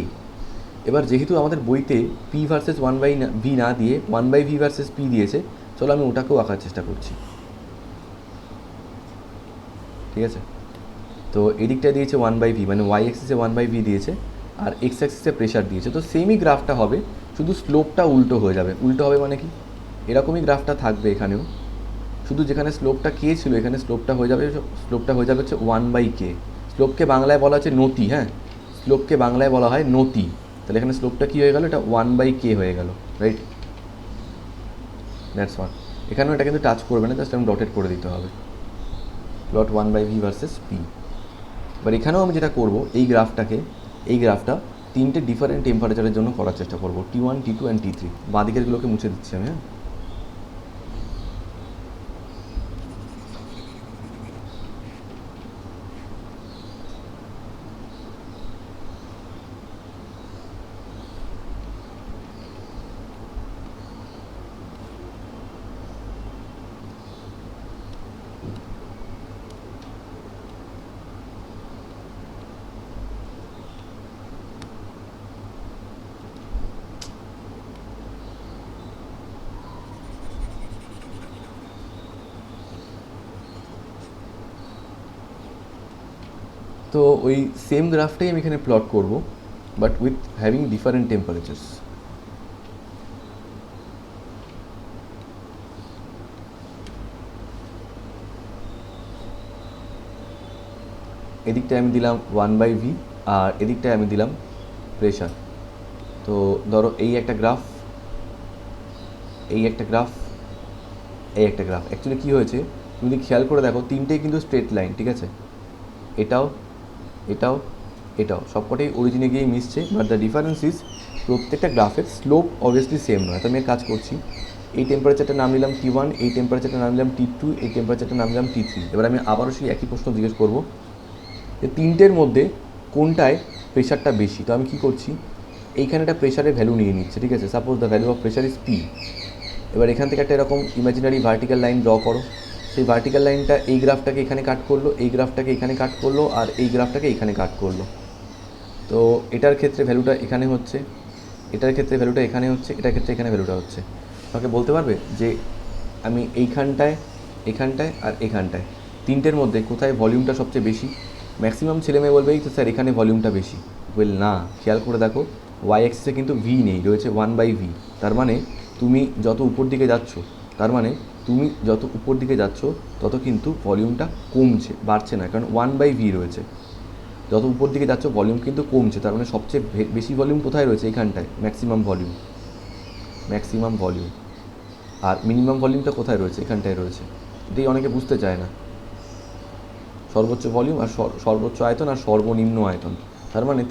এবার যেহেতু আমাদের বইতে পি ভার্সেস 1/v না দিয়ে 1/v ভার্সেস পি দিয়েছে, চলো আমি ওটাকেও আঁকার চেষ্টা করছি, ঠিক আছে? তো এদিকটা দিয়েছে 1/v, মানে ওয়াই অ্যাক্সিসে 1/v দিয়েছে, আর এক্স অ্যাক্সিসে প্রেশার দিয়েছে। তো সেমই গ্রাফটা হবে, শুধু স্লোপটা উল্টো হয়ে যাবে। উল্টো হবে মানে কি? এরকমই গ্রাফটা থাকবে এখানেও, শুধু যেখানে স্লোপটা কে ছিল এখানে স্লোপটা হয়ে যাবে হচ্ছে 1/k। স্লোপকে বাংলায় বলা হচ্ছে নতি, হ্যাঁ, স্লোপকে বাংলায় বলা হয় নতি। তাহলে এখানে স্লোপটা কী হয়ে গেল? এটা 1/k হয়ে গেল, রাইট? That's one. এখানেও এটা কিন্তু টাচ করবে না, জাস্ট আমি ডটেড করে দিতে হবে, প্লট 1/v ভার্সেস পি। এবার এখানেও আমি যেটা করব, এই গ্রাফটা 3টে ডিফারেন্ট টেম্পারেচারের জন্য করার চেষ্টা করব, T1, T2 অ্যান্ড T3। বাঁদিকেরগুলোকে মুছে দিচ্ছি আমি, হ্যাঁ। তো ওই সেম গ্রাফটাই আমি এখানে প্লট করব, but with having different temperatures. এদিকটায় আমি দিলাম 1/v আর এদিকটায় আমি দিলাম প্রেশার। তো ধরো এই একটা গ্রাফ, এই একটা গ্রাফ, এই একটা গ্রাফ। অ্যাকচুয়ালি কী হয়েছে তুমি যদি খেয়াল করে দেখো, তিনটেই কিন্তু স্ট্রেট লাইন, ঠিক আছে? এটাও, এটাও, এটাও সবকটাই অরিজিনে গিয়ে মিশছে, বাট দ্য ডিফারেন্স ইজ প্রত্যেকটা গ্রাফের স্লোপ অবভিয়াসলি সেম নয়। তো আমি কাজ করছি, এই টেম্পারেচারটা নাম নিলাম T1, এই টেম্পারেচারটা নাম নিলাম T2, এই টেম্পারেচারটা নাম নিলাম T3। এবার আমি আবারও সেই একই প্রশ্ন জিজ্ঞেস করবো যে তিনটের মধ্যে কোনটায় প্রেশারটা বেশি। তো আমি কী করছি, এইখানে একটা প্রেশারের ভ্যালু নিয়ে নিচ্ছে, ঠিক আছে? Suppose the value of pressure is P। এবার এখান থেকে একটা এরকম ইমাজিনারি ভার্টিক্যাল লাইন ড্র করো। সেই ভার্টিক্যাল লাইনটা এই গ্রাফটাকে এখানে কাট করলো, এই গ্রাফটাকে এখানে কাট করলো, আর এই গ্রাফটাকে এখানে কাট করলো। তো এটার ক্ষেত্রে ভ্যালুটা এখানে হচ্ছে, এটার ক্ষেত্রে ভ্যালুটা এখানে হচ্ছে, এটার ক্ষেত্রে এখানে ভ্যালুটা হচ্ছে। আমাকে বলতে পারবে যে আমি এইখানটায়, এখানটায় আর এখানটায় তিনটের মধ্যে কোথায় ভলিউমটা সবচেয়ে বেশি? ম্যাক্সিমাম ছেলেমেয়ে বলবে এই তো স্যার এখানে ভলিউমটা বেশি। ওয়েল না, খেয়াল করে দেখো ওয়াই অ্যাক্সিসে কিন্তু ভি নেই, রয়েছে 1/v। তার মানে তুমি যত উপর দিকে যাচ্ছ, তার মানে তুমি যত উপর দিকে যাচ্ছ তত কিন্তু ভলিউমটা কমছে, বাড়ছে না, কারণ 1/v রয়েছে। যত উপর দিকে যাচ্ছ ভলিউম কিন্তু কমছে, তার মানে সবচেয়ে বেশি ভলিউম কোথায় রয়েছে? এইখানটায়, ম্যাক্সিমাম ভলিউম, ম্যাক্সিমাম ভলিউম। আর মিনিমাম ভলিউমটা কোথায় রয়েছে? এখানটায় রয়েছে। এটাই অনেকে বুঝতে চায় না, সর্বোচ্চ ভলিউম আর সর্বোচ্চ আয়তন আর সর্বনিম্ন আয়তন। তার মানে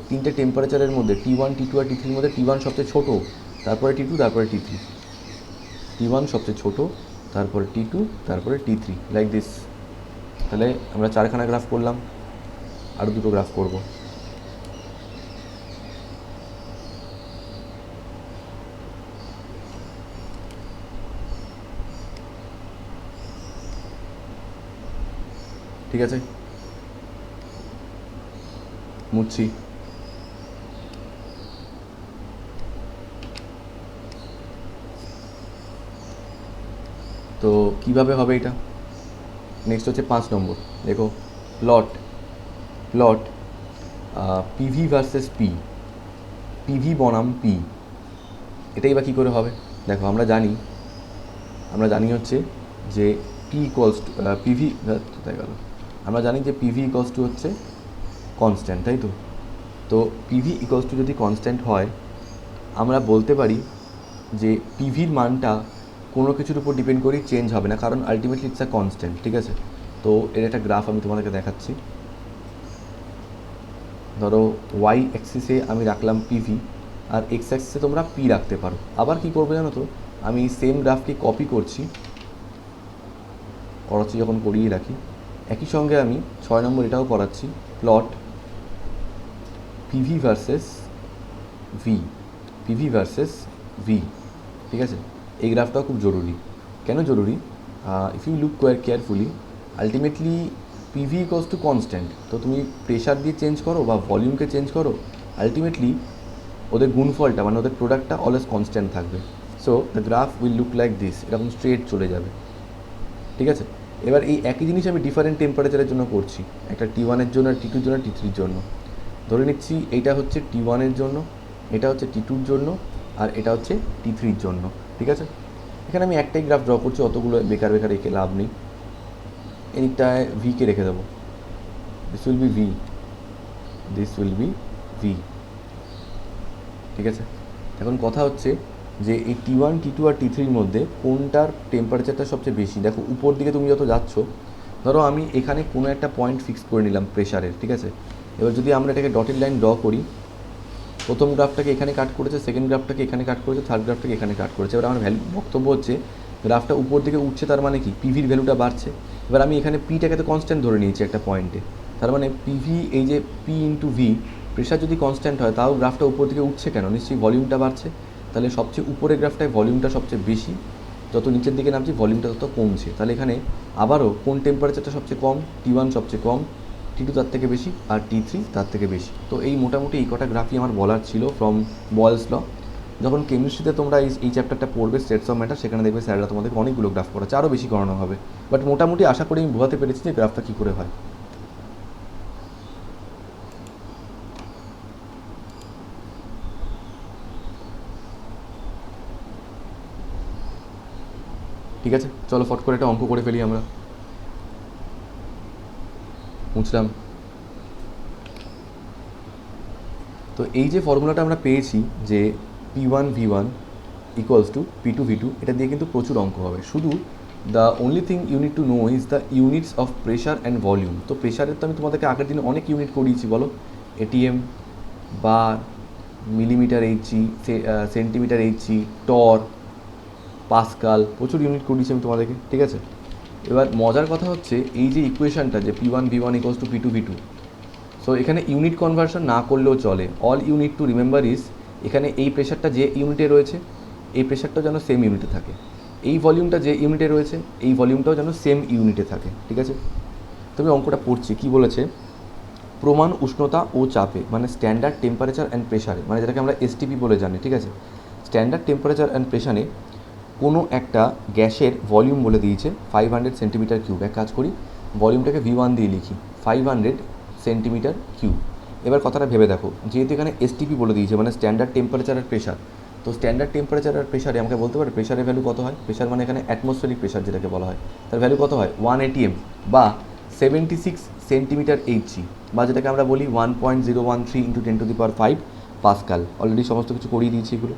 তিনটে টেম্পারেচারের মধ্যে T1, T2 আর T3-র মধ্যে T1 সবচেয়ে ছোটো, তারপরে T2, তারপরে T3। T1 সবচেয়ে ছোটো, তারপরে T2, তারপরে T3, লাইক দিস। তাহলে আমরা 4খানা গ্রাফ করলাম, আরও 2টো গ্রাফ করব। ঠিক আছে, মুছছি। তো কীভাবে হবে এটা? নেক্সট হচ্ছে 5 নম্বর। দেখো প্লট পিভি ভার্সেস পিভি বনাম পি। এটাই বা কী করে হবে? দেখো আমরা জানি হচ্ছে যে পি ইকুয়ালস টু পিভি, কোথায় গেল? আমরা জানি যে পিভি ইকুয়ালস টু হচ্ছে কনস্ট্যান্ট, তাই তো? তো পিভি ইকুয়ালস টু যদি কনস্ট্যান্ট হয়, আমরা বলতে পারি যে পিভির মানটা কোনো কিছুর উপর ডিপেন্ড করেই চেঞ্জ হবে না, কারণ আলটিমেটলি ইটস আ কনস্ট্যান্ট, ঠিক আছে? তো এর একটা গ্রাফ আমি তোমাদেরকে দেখাচ্ছি। ধরো ওয়াই অ্যাক্সিসে আমি রাখলাম পিভি, আর এক্স অ্যাক্সিসে তোমরা পি রাখতে পারো। আবার কি করবে জানো তো, আমি সেম গ্রাফকে কপি করাচ্ছি, যখন করিয়ে রাখি একই সঙ্গে আমি 6 নম্বর এটাও করাচ্ছি, প্লট পিভি ভার্সেস ভি, ঠিক আছে? এই গ্রাফটাও খুব জরুরি। কেন জরুরি? If you look carefully, ultimately PV equals to constant. তো তুমি প্রেশার দিয়ে চেঞ্জ করো বা ভলিউমকে চেঞ্জ করো, আলটিমেটলি ওদের গুণফলটা মানে ওদের প্রোডাক্টটা অলওয়েজ কনস্ট্যান্ট থাকবে। So the graph will look like this, এরকম স্ট্রেট চলে যাবে, ঠিক আছে? এবার এই একই জিনিস আমি ডিফারেন্ট টেম্পারেচারের জন্য করছি, একটা T1-এর জন্য, T2-র জন্য, T3-র জন্য। ধরে নিচ্ছি এইটা হচ্ছে T1-এর জন্য, এটা হচ্ছে T2-র জন্য, আর এটা হচ্ছে T3-র জন্য, ঠিক আছে? এখানে আমি একটাই গ্রাফ ড্র করছি, অতগুলো বেকার রেখে লাভ নেই। এদিকটায় ভিকে রেখে দেবো, দিস উইল বি ভি, ঠিক আছে? এখন কথা হচ্ছে যে এই T1, T2 আর T3-র মধ্যে কোনটার টেম্পারেচারটা সবচেয়ে বেশি? দেখো উপর দিকে তুমি যত যাচ্ছ, ধরো আমি এখানে কোনো একটা পয়েন্ট ফিক্স করে নিলাম প্রেশারের, ঠিক আছে? এবার যদি আমরা এটাকে ডটেড লাইন ড্র করি, প্রথম গ্রাফটাকে এখানে কাট করেছে, সেকেন্ড গ্রাফটাকে এখানে কাট করেছে, থার্ড গ্রাফটাকে এখানে কাট করেছে। এবার আমার বক্তব্য হচ্ছে গ্রাফটা উপর দিকে উঠছে, তার মানে কি পিভির ভ্যালুটা বাড়ছে। এবার আমি এখানে পিটাকে তো কনস্ট্যান্ট ধরে নিয়েছি একটা পয়েন্টে, তার মানে পিভি, এই যে পি ইন্টু ভি, প্রেশার যদি কনস্ট্যান্ট হয় তাও গ্রাফটা উপর দিকে উঠছে কেন? নিশ্চয়ই ভলিউমটা বাড়ছে। তাহলে সবচেয়ে উপরের গ্রাফটায় ভলিউমটা সবচেয়ে বেশি, যত নিচের দিকে নামছি ভলিউমটা তত কমছে। তাহলে এখানে আবারও কোন টেম্পারেচারটা সবচেয়ে কম? T1 সবচেয়ে কম, T2 তার থেকে বেশি, আর T3 তার থেকে বেশি। তো এই মোটামুটি এই কটা গ্রাফই আমার বলার ছিল ফ্রম বয়েলস ল। যখন কেমিস্ট্রিতে তোমরা এই চ্যাপ্টারটা পড়বে, স্টেটস অফ ম্যাটার, সেখানে দেখবে স্যাররা তোমাদেরকে অনেকগুলো গ্রাফ করাচ্ছে, আরও বেশি করানো হবে। বাট মোটামুটি আশা করি আমি বোঝাতে পেরেছি যে গ্রাফটা কী করে হয়। ঠিক আছে, চলো ফট করে একটা অঙ্ক করে ফেলি আমরা। বুঝলাম। তো এই যে ফর্মুলাটা আমরা পেয়েছি যে P1V1 ইকুয়ালস টু P2V2, এটা দিয়ে কিন্তু প্রচুর অঙ্ক হবে। শুধু the only thing you need to know is the units of pressure and volume. তো প্রেশারের তো আমি তোমাদেরকে আগের দিনে অনেক ইউনিট করিয়েছি, বলো, ATM, bar, millimetre HG, centimetre HG, torr, pascal, প্রচুর ইউনিট করিয়েছি আমি তোমাদেরকে, ঠিক আছে। এবার মজার কথা হচ্ছে এই যে ইকুয়েশনটা যে P1V1 equals to P2V2, so এখানে ইউনিট কনভার্সন না করলেও চলে। All unit to remember is, এখানে এই প্রেশারটা যে ইউনিটে রয়েছে এই প্রেশারটাও যেন সেম ইউনিটে থাকে, এই ভলিউমটা যে ইউনিটে রয়েছে এই ভলিউমটাও যেন সেম ইউনিটে থাকে, ঠিক আছে। তবে অঙ্কটা পড়ছি, কি বলেছে, প্রমাণ উষ্ণতা ও চাপে, মানে স্ট্যান্ডার্ড টেম্পারেচার অ্যান্ড প্রেশারে, মানে যেটাকে আমরা এসটিপি বলে জানি, ঠিক আছে। স্ট্যান্ডার্ড টেম্পারেচার অ্যান্ড প্রেশারে কোনো একটা গ্যাসের ভলিউম বলে দিয়েছে 500 সেন্টিমিটার কিউব। এক কাজ করি, ভলিউমটাকে V1 দিয়ে লিখি, 500 সেন্টিমিটার কিউব। এবার কথাটা ভেবে দেখো, যেহেতু এখানে এসটিপি বলে দিয়েছে মানে স্ট্যান্ডার্ড টেম্পারেচার আর প্রেশার, তো স্ট্যান্ডার্ড টেম্পারেচার আর প্রেশারে আমাকে বলতে পারে প্রেশারের ভ্যালু কত হয়। প্রেশার মানে এখানে অ্যাটমসফেরিক প্রেশার যেটাকে বলা হয়, তার ভ্যালু কত হয় 1 ATM বা 76 সেন্টিমিটার এইচজি, বা যেটাকে আমরা বলি 1.013 ইন্টু 10⁵ পাস্কাল। অলরেডি সমস্ত কিছু করিয়ে দিয়েছি এগুলো।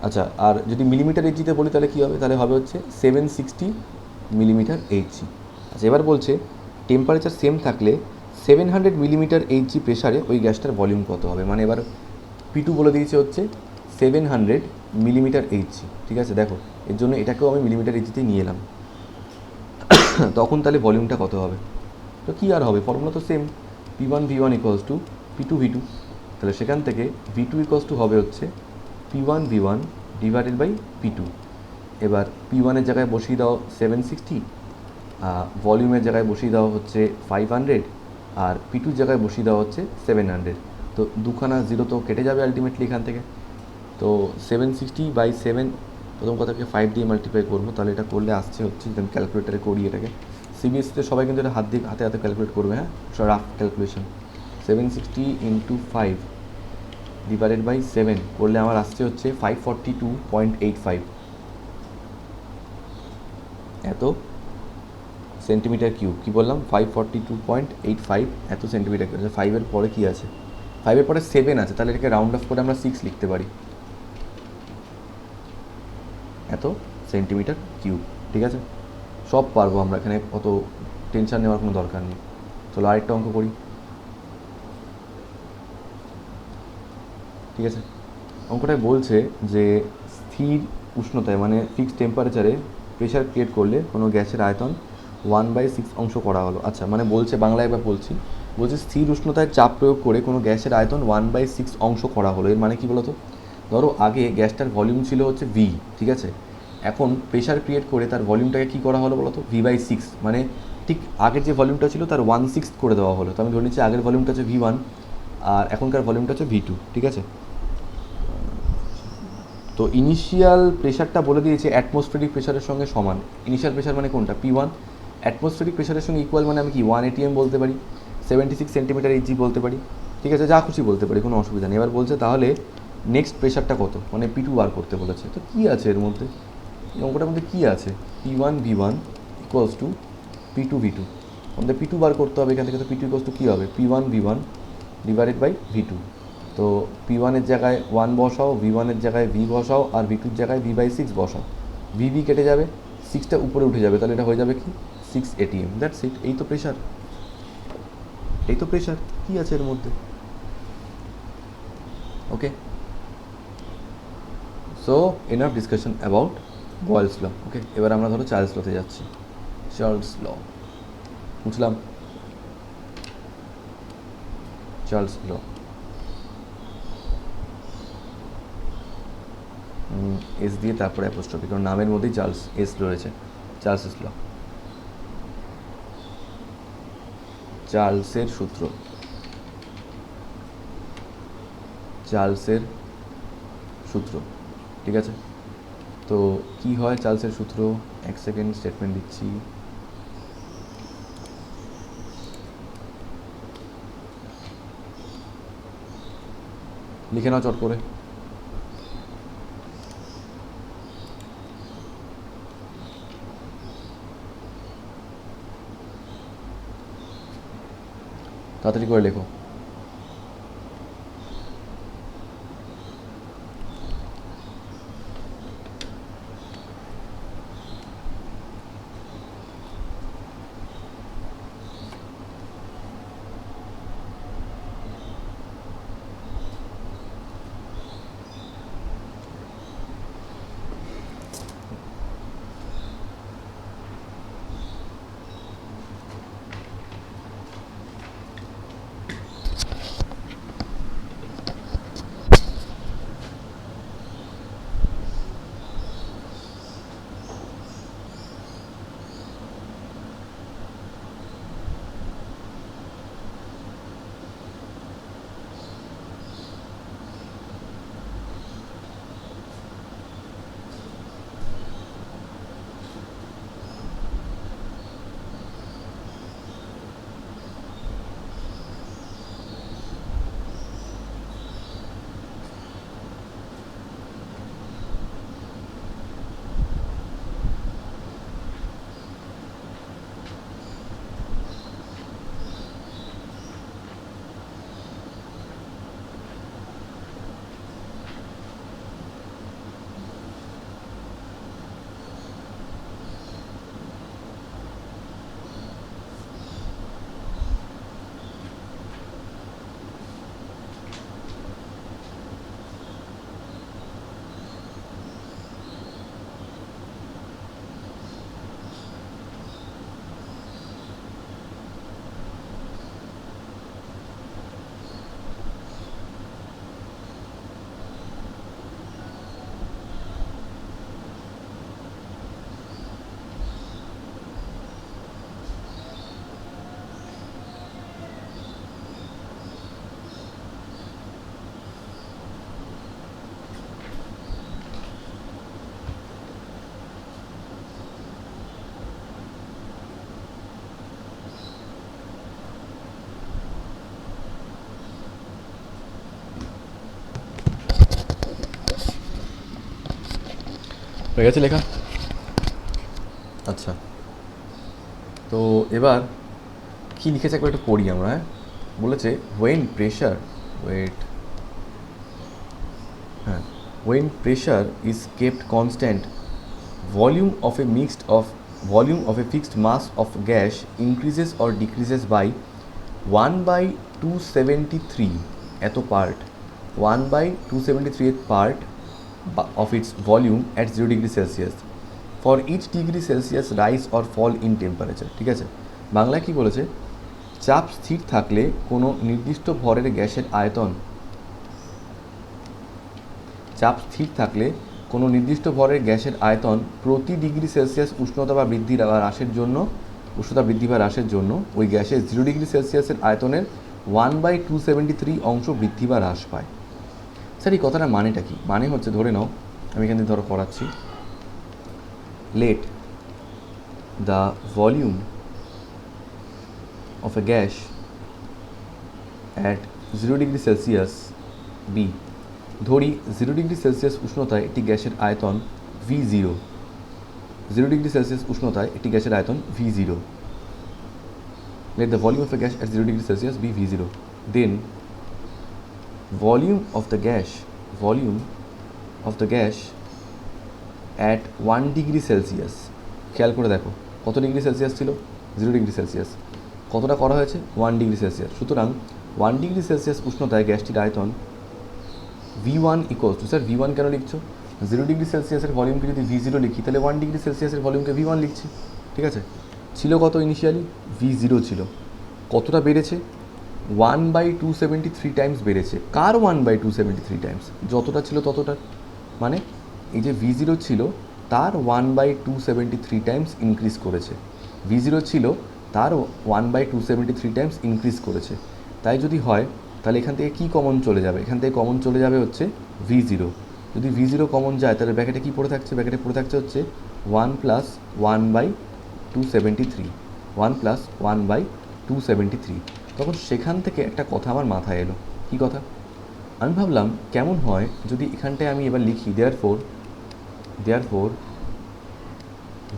আচ্ছা, আর যদি মিলিমিটার এইচজিতে বলি তাহলে কী হবে, তাহলে হবে হচ্ছে 760 মিলিমিটার এইচজি। আচ্ছা, এবার বলছে টেম্পারেচার সেম থাকলে 700 মিলিমিটার এইচজি প্রেশারে ওই গ্যাসটার ভলিউম কত হবে। মানে এবার P2 বলে দিয়েছে হচ্ছে 700 মিলিমিটার এইচজি, ঠিক আছে। দেখো, এর জন্য এটাকেও আমি মিলিমিটার এইচজিতেই নিয়ে এলাম। তখন তাহলে ভলিউমটা কত হবে, তো কী আর হবে, ফর্মুলা তো same, P1V1 equals to P2V2। তাহলে সেখান থেকে V2 ইকুয়ালস টু হবে হচ্ছে P1V1 ডিভাইডেড বাই P2। এবার P1-এর জায়গায় বসিয়ে দাও 760, ভলিউমের জায়গায় বসিয়ে দেওয়া হচ্ছে 500, আর P2-র জায়গায় বসিয়ে দেওয়া হচ্ছে 700। তো দুখানা জিরো তো কেটে যাবে আলটিমেটলি এখান থেকে। তো 760/7, প্রথম কথাকে 5 দিয়ে মাল্টিপ্লাই করবো, তাহলে এটা করলে আসছে হচ্ছে, যদি আমি ক্যালকুলেটারে করি এটাকে, সিবিএসসিতে সবাই কিন্তু এটা হাতে হাতে ক্যালকুলেট করবে, হ্যাঁ, rough calculation. 760 into 5 divided by 7 করলে আমার আসছে হচ্ছে 542.85 এত সেন্টিমিটার কিউব। কী বললাম, 542.85 এত সেন্টিমিটার কিউব। 5-এর পরে কী আছে, 5-এর পরে 7 আছে, তাহলে এটাকে রাউন্ড অফ করে আমরা 6 লিখতে পারি, এত সেন্টিমিটার কিউব, ঠিক আছে। সব পারবো আমরা, এখানে অত টেনশন নেওয়ার কোনো দরকার নেই। চলো আরেকটা অঙ্ক করি, ঠিক আছে। অঙ্কটায় বলছে যে স্থির উষ্ণতায় মানে ফিক্সড টেম্পারেচারে প্রেশার ক্রিয়েট করলে কোনো গ্যাসের আয়তন 1/6 অংশ করা হলো। আচ্ছা, মানে বলছে, বাংলায় একবার বলছি, বলছে স্থির উষ্ণতায় চাপ প্রয়োগ করে কোনো গ্যাসের আয়তন 1/6 অংশ করা হলো। এর মানে কী বলো তো, ধরো আগে গ্যাসটার ভলিউম ছিল হচ্ছে V, ঠিক আছে। এখন প্রেশার ক্রিয়েট করে তার ভলিউমটাকে কী করা হলো বলো তো, V/6, মানে ঠিক আগের যে ভলিউমটা ছিল তার 1/6 করে দেওয়া হলো। তো আমি ধরে নিচ্ছি আগের ভলিউমটা হচ্ছে V1 আর এখনকার ভলিউমটা হচ্ছে V2, ঠিক আছে। তো ইনিশিয়াল প্রেশারটা বলে দিয়েছে অ্যাটমসফেরিক প্রেশারের সঙ্গে সমান। ইনিশিয়াল প্রেশার মানে কোনটা, P1। অ্যাটমসফেরিক প্রেশারের সঙ্গে ইকুয়াল মানে আমি কি 1 ATM বলতে পারি, 76 সেন্টিমিটার এইচজি বলতে পারি, ঠিক আছে, যা খুশি বলতে পারি, কোনো অসুবিধা নেই। এবার বলছে তাহলে নেক্সট প্রেশারটা কত, মানে P2 বার করতে বলেছে। তো কী আছে এর মধ্যে, এই অঙ্কটার মধ্যে কী আছে, P1V1 ইকুয়ালস টু P2V2, আমাদের P2 বার করতে হবে এখান থেকে। তো P2 ইকুয়ালস টু কী হবে, P1V1 ডিভাইডেড বাই V2। তো P1-এর জায়গায় 1 বসাও, V1-এর জায়গায় V বসাও, আর V2-র জায়গায় V/6 বসাও। V কেটে যাবে, 6টা উপরে উঠে যাবে, তাহলে এটা হয়ে যাবে কি 6 ATM। দ্যাটস ইট, এই তো প্রেশার, এই তো প্রেশার, কী আছে এর মধ্যে। Okay, so enough discussion about Boyle's law. Okay, এবার আমরা ধরো চার্লস লতে যাচ্ছি। চার্লস ল, বুঝলাম, চার্লস ল, এস দিয়ে তারপরে অ্যাপোস্ট্রফি, কারণ নামের মধ্যেই চার্লস এস রয়েছে। চার্লস ল, চার্লসের সূত্র, চার্লসের সূত্র, ঠিক আছে। তো কি হয় চার্লসের সূত্র, এক সেকেন্ড স্টেটমেন্ট দিচ্ছি। লিখে নাও চট করে। তাড়াতাড়ি করে লেখো। হয়ে গেছে লেখা? আচ্ছা, তো এবার কী লিখেছে একবার একটু পড়ি আমরা। হ্যাঁ, বলেছে ওয়েন প্রেশার, ওয়েট, হ্যাঁ, when pressure is kept constant, volume of a fixed mass of gas increases or decreases by 1/273 এত part, 1/273 part of its volume at 0 degree Celsius for each degree Celsius rise or fall in temperature। ঠিক আছে, বাংলায় কী বলেছে? চাপ স্থির থাকলে কোনো নির্দিষ্ট ভরের গ্যাসের আয়তন, চাপ স্থির থাকলে কোনো নির্দিষ্ট ভরের গ্যাসের আয়তন প্রতি ডিগ্রি সেলসিয়াস উষ্ণতা বৃদ্ধি বা হ্রাসের জন্য ওই গ্যাসের 0 ডিগ্রি সেলসিয়াসের আয়তনের 1/273 অংশ বৃদ্ধি বা হ্রাস পায়। স্যার এই কথাটা মানেটা কি? মানে হচ্ছে, ধরে নাও আমি এখান থেকে ধরো করাচ্ছি, let the volume of a gas at 0 degree Celsius be, ধরি 0 ডিগ্রি সেলসিয়াস উষ্ণতায় একটি গ্যাসের আয়তন V0, 0 ডিগ্রি সেলসিয়াস উষ্ণতায় একটি গ্যাসের আয়তন V0, let the volume of a gas at 0 degree Celsius be V0, then volume of the gas at 1 degree Celsius, খেয়াল করে দেখো কত ডিগ্রি সেলসিয়াস ছিল? 0 ডিগ্রি সেলসিয়াস। কতটা করা হয়েছে? 1 ডিগ্রি সেলসিয়াস। সুতরাং 1 ডিগ্রি সেলসিয়াস উষ্ণতায় গ্যাসটির আয়তন V1 equals to, sir V1 কেন লিখছো? 0 ডিগ্রি সেলসিয়াসের ভলিউমকে যদি V0 লিখি, তাহলে 1 ডিগ্রি সেলসিয়াসের ভলিউমকে V1 লিখছি। ঠিক আছে, ছিল কত ইনিশিয়ালি? V0 ছিল। কতটা বেড়েছে? 1/273 টাইমস বেড়েছে। কার 1/273 টাইমস? যতটা ছিল ততটা, মানে এই যে V0 ছিল তার 1/273 টাইমস ইনক্রিজ করেছে। V0 ছিল তার 1/273 টাইমস ইনক্রিজ করেছে। তাই যদি হয় তাহলে এখান থেকে কী কমন চলে যাবে? এখান থেকে কমন চলে যাবে হচ্ছে V0। যদি V0 কমন যায় তাহলে ব্র্যাকেটে কী পড়ে থাকছে? ব্র্যাকেটে পড়ে থাকছে হচ্ছে 1 + 1/273, 1 + 1/273। তখন সেখান থেকে একটা কথা আমার মাথায় এলো। কী কথা? আমি ভাবলাম কেমন হয় যদি এখানটায় আমি এবার লিখি therefore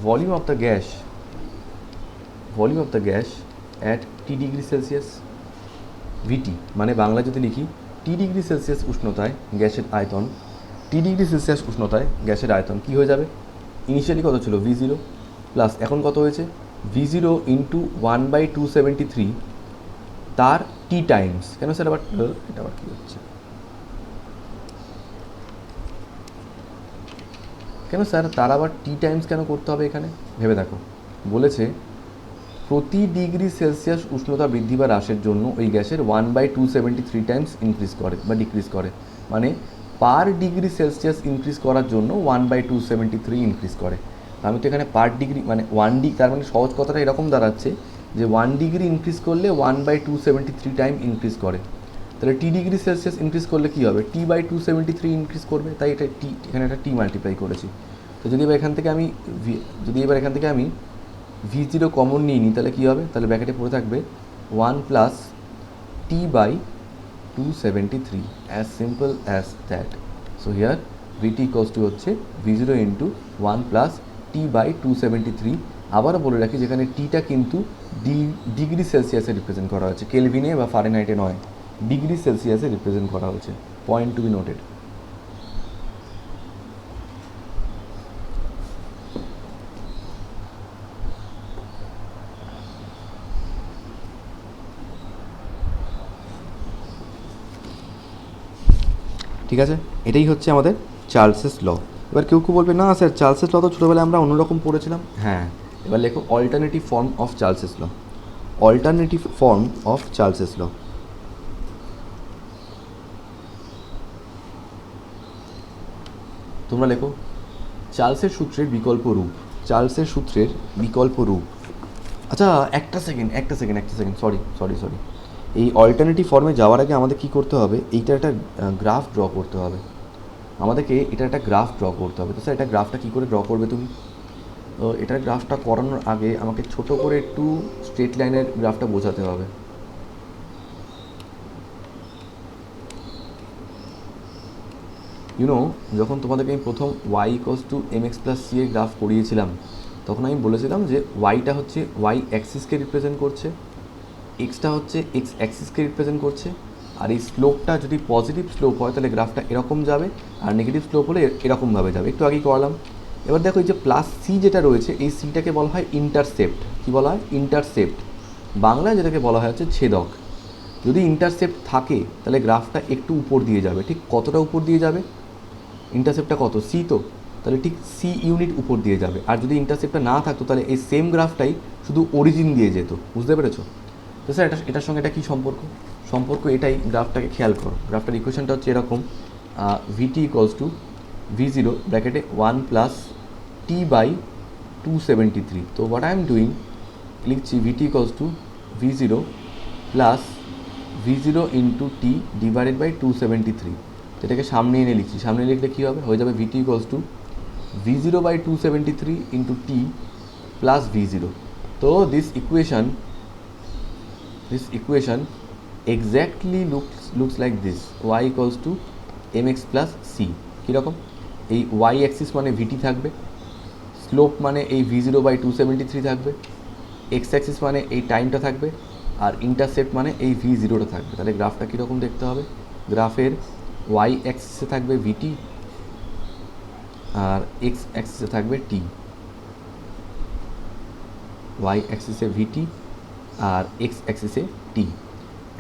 volume of the gas at T degree Celsius, ভিটি মানে বাংলা যদি লিখি টি ডিগ্রি সেলসিয়াস উষ্ণতায় গ্যাসের আয়তন, টি ডিগ্রি সেলসিয়াস উষ্ণতায় গ্যাসের আয়তন কী হয়ে যাবে, ইনিশিয়ালি কত ছিল V0 প্লাস এখন কত হয়েছে V0 ইন্টু 1/273 তার টি টাইমস। কেন স্যার আবার এটা আবার কী হচ্ছে, কেন স্যার তার আবার টি টাইমস কেন করতে হবে এখানে, ভেবে দেখো। বলেছে প্রতি ডিগ্রি সেলসিয়াস উষ্ণতা বৃদ্ধি বা হ্রাসের জন্য ওই গ্যাসের 1/273 টাইমস ইনক্রিজ করে বা ডিক্রিজ করে, মানে পার ডিগ্রি সেলসিয়াস ইনক্রিজ করার জন্য 1/273 ইনক্রিজ করে। আমি তো এখানে পার ডিগ্রি মানে 1 ডিগ্রি, তার মানে সহজ কথাটা এরকম দাঁড়াচ্ছে যে 1 ডিগ্রি ইনক্রিজ করলে 1/273 টাইম ইনক্রিজ করে। তাহলে টি ডিগ্রি সেলসিয়াস ইনক্রিজ করলে কী হবে, T/273 ইনক্রিজ করবে, তাই এটা টি, এখানে একটা টি মাল্টিপ্লাই করেছি। তো যদি এবার এখান থেকে আমি V0 কমন নিয়ে নিই তাহলে কী হবে, তাহলে ব্র্যাকেটে পড়ে থাকবে 1 plus T/273, as simple as that. So here VT equals to হচ্ছে V0 ইন্টু 1 প্লাস T/273। আবারও বলে রাখি যেখানে টিটা কিন্তু ডিগ্রি সেলসিয়াসে রিপ্রেজেন্ট করা হয়েছে, কেলভিনে বা ফারেনহাইটে নয়, ডিগ্রি সেলসিয়াসে রিপ্রেজেন্ট করা হয়েছে। Point to be noted. ঠিক আছে, এটাই হচ্ছে আমাদের চার্লসেস ল। এবার কেউ বলবে না স্যার চার্লসেস ল তো ছোটোবেলায় আমরা অন্যরকম পড়েছিলাম। হ্যাঁ, এবার লেখো alternative form of Charles's law, alternative form of Charles's law. তোমরা লেখো চার্লসের সূত্রের বিকল্প রূপ, চার্লসের সূত্রের বিকল্প রূপ। আচ্ছা একটা সেকেন্ড, সরি, এই অল্টারনেটিভ ফর্মে যাওয়ার আগে আমাদের কী করতে হবে, এইটার একটা গ্রাফ ড্র করতে হবে, আমাদেরকে এটা একটা গ্রাফ ড্র করতে হবে। তো স্যার এটা গ্রাফটা কী করে ড্র করবে তুমি, তো এটার গ্রাফটা করানোর আগে আমাকে ছোট করে একটু স্ট্রেট লাইনের গ্রাফটা বোঝাতে হবে। ইউনো যখন তোমাদেরকে আমি প্রথম y = mx + c এর গ্রাফ করিয়েছিলাম, তখন আমি বলেছিলাম যে ওয়াইটা হচ্ছে ওয়াই অ্যাক্সিসকে রিপ্রেজেন্ট করছে, এক্সটা হচ্ছে এক্স অ্যাক্সিসকে রিপ্রেজেন্ট করছে, আর এই স্লোপটা যদি পজিটিভ স্লোপ হয় তাহলে গ্রাফটা এরকম যাবে, আর নেগেটিভ স্লোপ হলে এরকমভাবে যাবে। একটু আগেই করালাম। এবার দেখো এই যে প্লাস সি যেটা রয়েছে, এই সিটাকে বলা হয় ইন্টারসেপ্ট। কী বলা হয়, ইন্টারসেপ্ট। বাংলায় যেটাকে বলা হয় হচ্ছে ছেদক। যদি ইন্টারসেপ্ট থাকে তাহলে গ্রাফটা একটু উপর দিয়ে যাবে। ঠিক কতটা উপর দিয়ে যাবে, ইন্টারসেপ্টটা কত সি, তো তাহলে ঠিক সি ইউনিট উপর দিয়ে যাবে। আর যদি ইন্টারসেপ্টটা না থাকতো তাহলে এই সেম গ্রাফটাই শুধু অরিজিন দিয়ে যেত। বুঝতে পেরেছো? তো স্যার এটার সঙ্গে এটা কী সম্পর্ক এটাই, গ্রাফটাকে খেয়াল করো। গ্রাফটার ইকুয়েশনটা হচ্ছে এরকম, VT = V0 ব্র্যাকেটে 1 প্লাস T/273। তো হোয়াট আই এম ডুইং, লিখছি VT = V0 plus V0 into T divided by 273। এটাকে সামনে এনে লিখছি, সামনে লিখলে কী হবে, হয়ে যাবে VT = V0/273 into T plus V0। তো this equation exactly looks like this, y = mx + c। কীরকম, এই y অ্যাক্সিস মানে VT থাকবে, স্লোপ মানে এই V0/273 থাকবে, এক্স অ্যাক্সিস মানে এই টাইমটা থাকবে, আর ইন্টারসেপ্ট মানে এই V0টা থাকবে। তাহলে গ্রাফটা কীরকম দেখতে হবে, গ্রাফের y অ্যাক্সিসে থাকবে VT আর এক্স অ্যাক্সিসে থাকবে T। y অ্যাক্সিসে VT আর এক্স অ্যাক্সিসে T,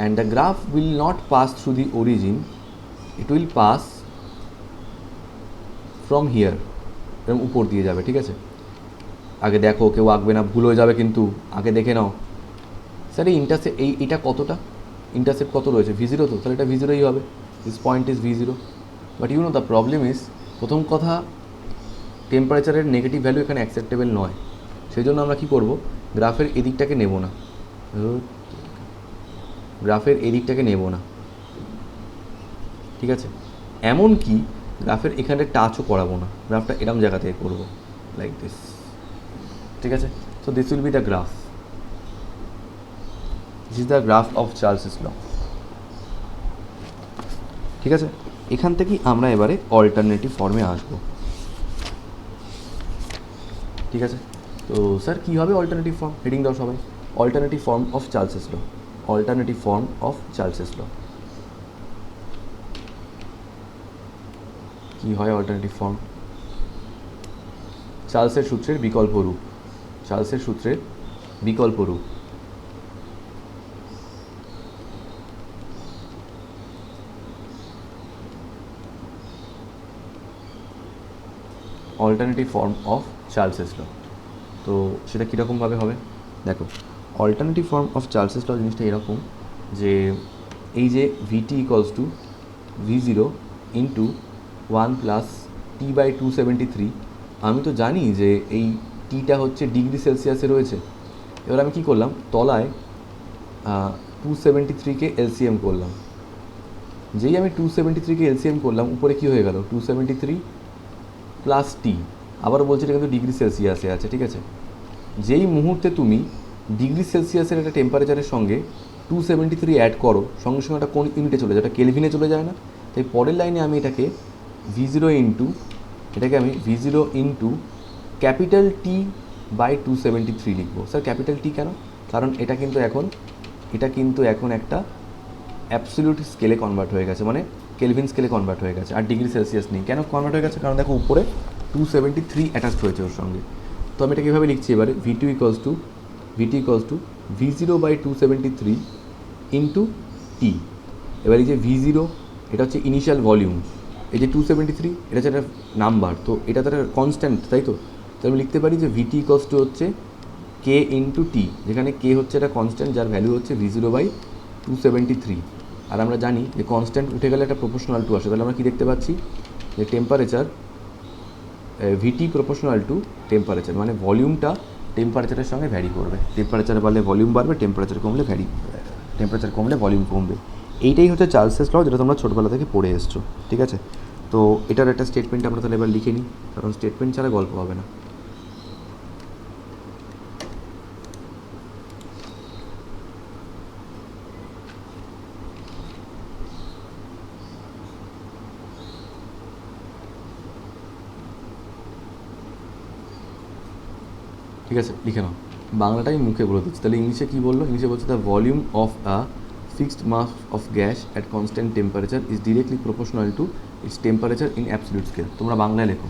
and the graph will not pass through the origin, it will pass from here, এরকম উপর দিয়ে যাবে। ঠিক আছে, আগে দেখো কেউ আঁকবে না, ভুল হয়ে যাবে কিন্তু, আগে দেখে নাও। স্যার এই এইটা কতটা, ইন্টারসেপ্ট কত রয়েছে, V0, তো তাহলে এটা V0ই হবে, this point is V0। But you know the problem is, প্রথম কথা টেম্পারেচারের নেগেটিভ ভ্যালু এখানে অ্যাকসেপ্টেবল নয়, সেই জন্য আমরা কী করব, গ্রাফের এদিকটাকে নেব না, ঠিক আছে, এমনকি গ্রাফের এখানে টাচও করাবো না, গ্রাফটা এরম জায়গা থেকে করবো, লাইক দিস। ঠিক আছে, so this will be the graph, this is the graph of Charles's law. ঠিক আছে, এখান থেকেই আমরা এবারে অল্টারনেটিভ ফর্মে আসবো। ঠিক আছে, তো স্যার কী হবে অল্টারনেটিভ ফর্ম, হেডিং দাও সবাই, alternative form of Charles's law. Alternative form of Charles's law. কি হয় অল্টারনেটিভ ফর্ম? চার্লসের সূত্রের বিকল্প রূপ। চার্লসের সূত্রের বিকল্প রূপ। Alternative form of Charles's law. তো সেটা কীরকমভাবে হবে দেখো, alternative form of Charles's law জিনিসটা এরকম যে এই যে VT equals to V0 into 1 plus T by 273, আমি তো জানি যে এই টিটা হচ্ছে ডিগ্রি সেলসিয়াসে রয়েছে। এবার আমি কী করলাম, তলায় 273কে এলসিএম করলাম। যেই আমি 273কে এলসিএম করলাম, উপরে কী হয়ে গেল 273 প্লাস টি, আবার বলছি এটা কিন্তু ডিগ্রি সেলসিয়াসে আছে, ঠিক আছে। যেই মুহূর্তে তুমি ডিগ্রি সেলসিয়াসের একটা টেম্পারেচারের সঙ্গে 273 অ্যাড করো, সঙ্গে সঙ্গে একটা কোন ইউনিটে চলে যায়, এটা কেলভিনে চলে যায় না? তাই পরের লাইনে আমি এটাকে V0 into V0 into capital T by 273 লিখবো। স্যার ক্যাপিটাল টি কেন? কারণ এটা কিন্তু এখন একটা অ্যাবসলিউট স্কেলে কনভার্ট হয়ে গেছে, মানে কেলভিন স্কেলে কনভার্ট হয়ে গেছে, আর ডিগ্রি সেলসিয়াস নেই। কেন কনভার্ট হয়ে গেছে? কারণ দেখো উপরে 273 অ্যাটাচড হয়েছে ওর সঙ্গে। তো আমি এটা কীভাবে লিখছি এবারে, V2 equals to V0 by 273 into T. এবার এই যে V0 এটা হচ্ছে ইনিশিয়াল ভলিউম, এই যে 273 এটা হচ্ছে একটা নাম্বার, তো এটা তো একটা কনস্ট্যান্ট, তাই তো। তো আমি লিখতে পারি যে VT ইকলস টু হচ্ছে কে ইন্টু টি, যেখানে কে হচ্ছে একটা কনস্ট্যান্ট যার ভ্যালু হচ্ছে V0 বাই 273। আর আমরা জানি যে কনস্ট্যান্ট উঠে গেলে একটা প্রপোর্শনাল টু আসে, তাহলে আমরা কী দেখতে পাচ্ছি যে temperature VT proportional to temperature, মানে ভলিউমটা টেম্পারেচারের সঙ্গে ভ্যারি করবে। টেম্পারেচার বাড়লে ভলিউম বাড়বে, টেম্পারেচার কমলে ভলিউম কমবে। এইটাই হচ্ছে চার্লসেস ল, যেটা তোমরা ছোটবেলা থেকে পড়ে এসছো, ঠিক আছে। তো এটার একটা স্টেটমেন্ট আমরা তাহলে এবার লিখে নিই, কারণ স্টেটমেন্ট ছাড়া গল্প হবে না। ঠিক আছে, লিখে নাও। বাংলাটাই মুখে বলে দিচ্ছি, তাহলে ইংলিশে কী বললো? ইংলিশে বলছে the volume of a fixed mass of gas at constant temperature is directly proportional to its temperature in absolute scale. তোমরা বাংলায় লেখো,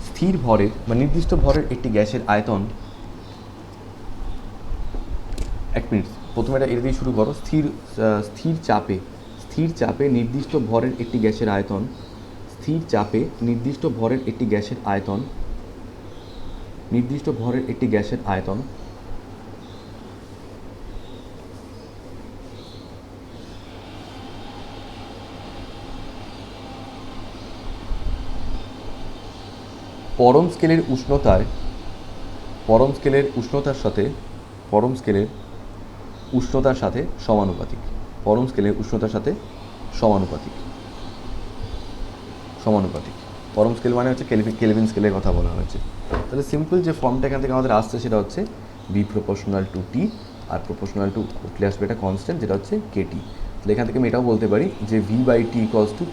স্থির ভরের বা নির্দিষ্ট ভরের একটি গ্যাসের আয়তন, এক মিনিট, প্রথমে এটা দিয়ে শুরু করো। স্থির চাপে নির্দিষ্ট ভরের একটি গ্যাসের আয়তন, স্থির চাপে নির্দিষ্ট ভরের একটি গ্যাসের আয়তন, পরম স্কেলের উষ্ণতার সাথে সমানুপাতিক। পরম স্কেল মানে হচ্ছে কেলভিন স্কেলের কথা বলা হয়েছে। তাহলে সিম্পল যে ফর্মটা এখান থেকে আমাদের আসছে সেটা হচ্ছে বি প্রপোর্শনাল টু টি, আর প্রপোর্শনাল টু উঠলে আসবে এটা কনস্ট্যান্ট, যেটা হচ্ছে কেটি। তাহলে এখান থেকে আমি এটাও বলতে পারি যে V by T equals to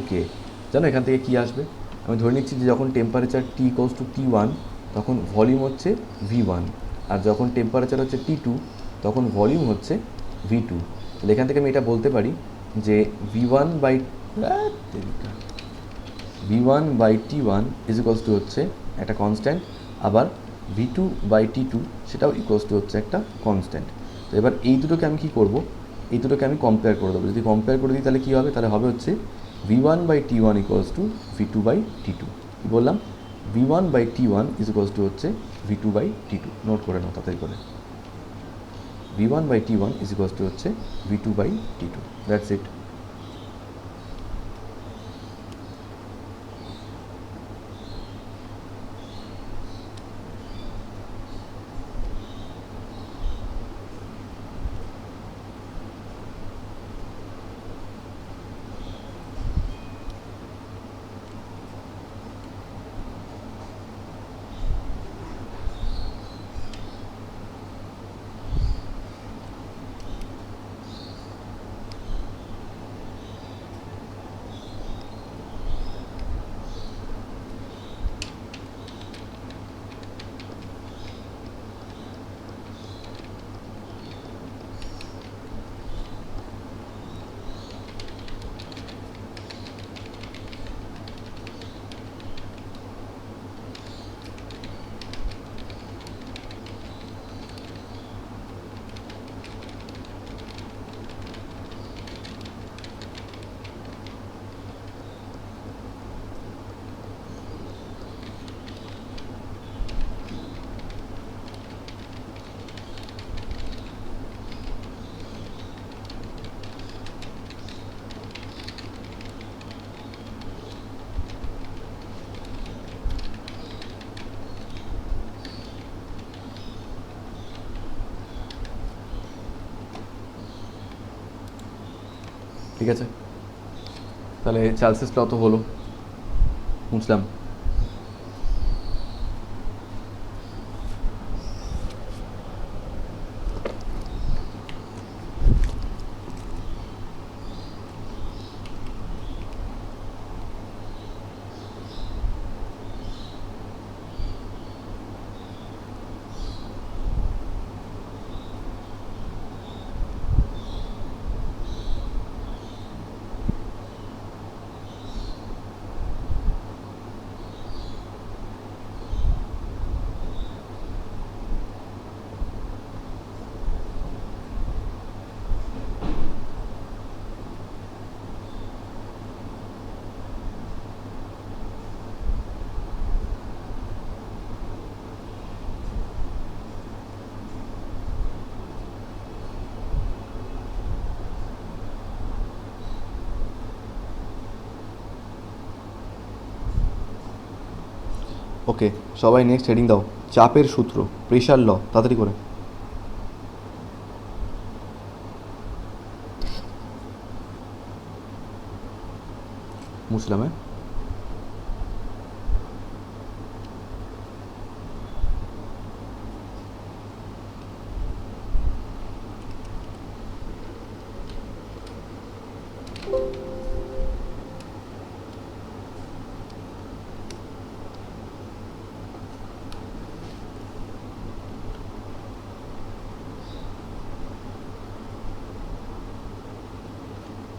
K. জানো এখান থেকে কী আসবে? আমি ধরে নিচ্ছি যে যখন টেম্পারেচার টি ইকলস টু T1 তখন ভলিউম হচ্ছে V1, আর যখন টেম্পারেচার হচ্ছে T2 তখন ভলিউম হচ্ছে V2। তাহলে এখান থেকে আমি এটা বলতে পারি যে V1 by T1 is equals to হচ্ছে একটা কনস্ট্যান্ট, আবার V2 বাই T2 সেটাও ইকলস টু হচ্ছে একটা কনস্ট্যান্ট। তো এবার এই দুটোকে আমি কী করবো, এই দুটোকে আমি কম্পেয়ার করে দেবো। যদি কম্পেয়ার করে দিই তাহলে কী হবে? তাহলে হবে হচ্ছে V1 by T1 equals to V2 by T2। কী বললাম? V1 by T1 is equals to হচ্ছে V2 বাই T2। নোট করে নাও তাড়াতাড়ি করে, V1 by T1 is equals to হচ্ছে V2 by T2। That's it. ঠিক আছে, তাহলে চার্লসেস ল তো হলো, বুঝলাম। ওকে, সবাই নেক্সট হেডিং দাও। চাপের সূত্র, প্রেশার ল, তাড়াতাড়ি করে। মুছলাম, হ্যাঁ।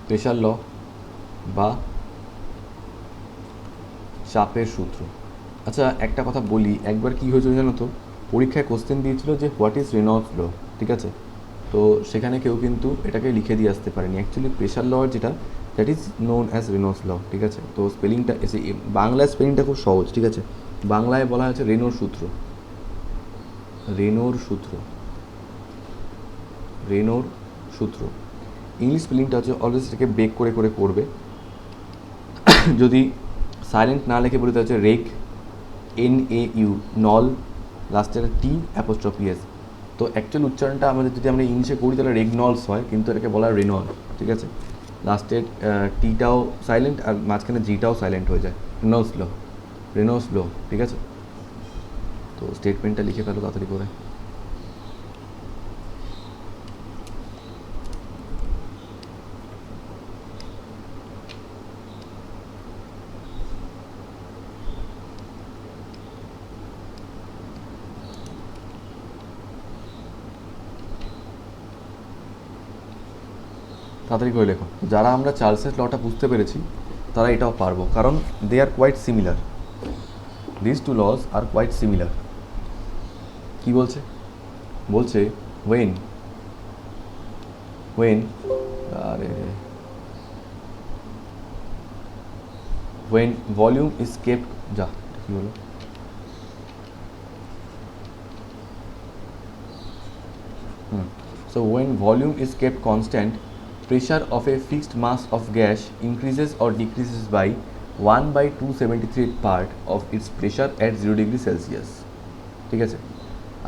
প্রেশার ল বা চাপের সূত্র। আচ্ছা, একটা কথা বলি, একবার কি হয়েছিল জানো তো, পরীক্ষায় কোশ্চেন দিয়েছিল যে হোয়াট ইজ রেনল্ডস ল, ঠিক আছে। তো সেখানে কেউ কিন্তু এটাকে লিখে দিয়ে আসতে পারেনি। অ্যাকচুয়ালি প্রেশার ল যেটা, that is known as Reynolds law, ঠিক আছে। তো স্পেলিংটা এসে বাংলায় স্পেলিংটা খুব সহজ, ঠিক আছে। বাংলায় বলা হয়েছে রেনোর সূত্র, রেনোর সূত্র, রেনোর সূত্র। ইংলিশ স্পেলিংটা হচ্ছে অলওয়েজ এটাকে ব্রেক করে করে করবে। যদি সাইলেন্ট না লিখে বলি, তাহলে হচ্ছে রেক, NAU, নল, লাস্টের টি অ্যাপোস্ট্রফি এস। তো অ্যাকচুয়াল উচ্চারণটা আমাদের যদি আমরা ইংলিশে করি তাহলে রেগনলস হয়, কিন্তু এটাকে বলা হয় রেনল, ঠিক আছে। লাস্টের টিটাও সাইলেন্ট আর মাঝখানে জিটাও সাইলেন্ট হয়ে যায়, রেনলস ল, রেনলস ল, ঠিক আছে। তো স্টেটমেন্টটা লিখে ফেলো তাড়াতাড়ি করে। তাড়াতাড়ি করে লেখো। যারা আমরা চার্লসের লটা বুঝতে পেরেছি তারা এটাও পারবো, কারণ they are quite similar, these two laws are quite similar. কি বলছে? বলছে ওয়েন, আরে when volume is kept, যা কি হলো, so when volume is kept constant, pressure of a fixed mass of gas increases or decreases by 1/273 part of its pressure at 0 degree Celsius, ঠিক আছে।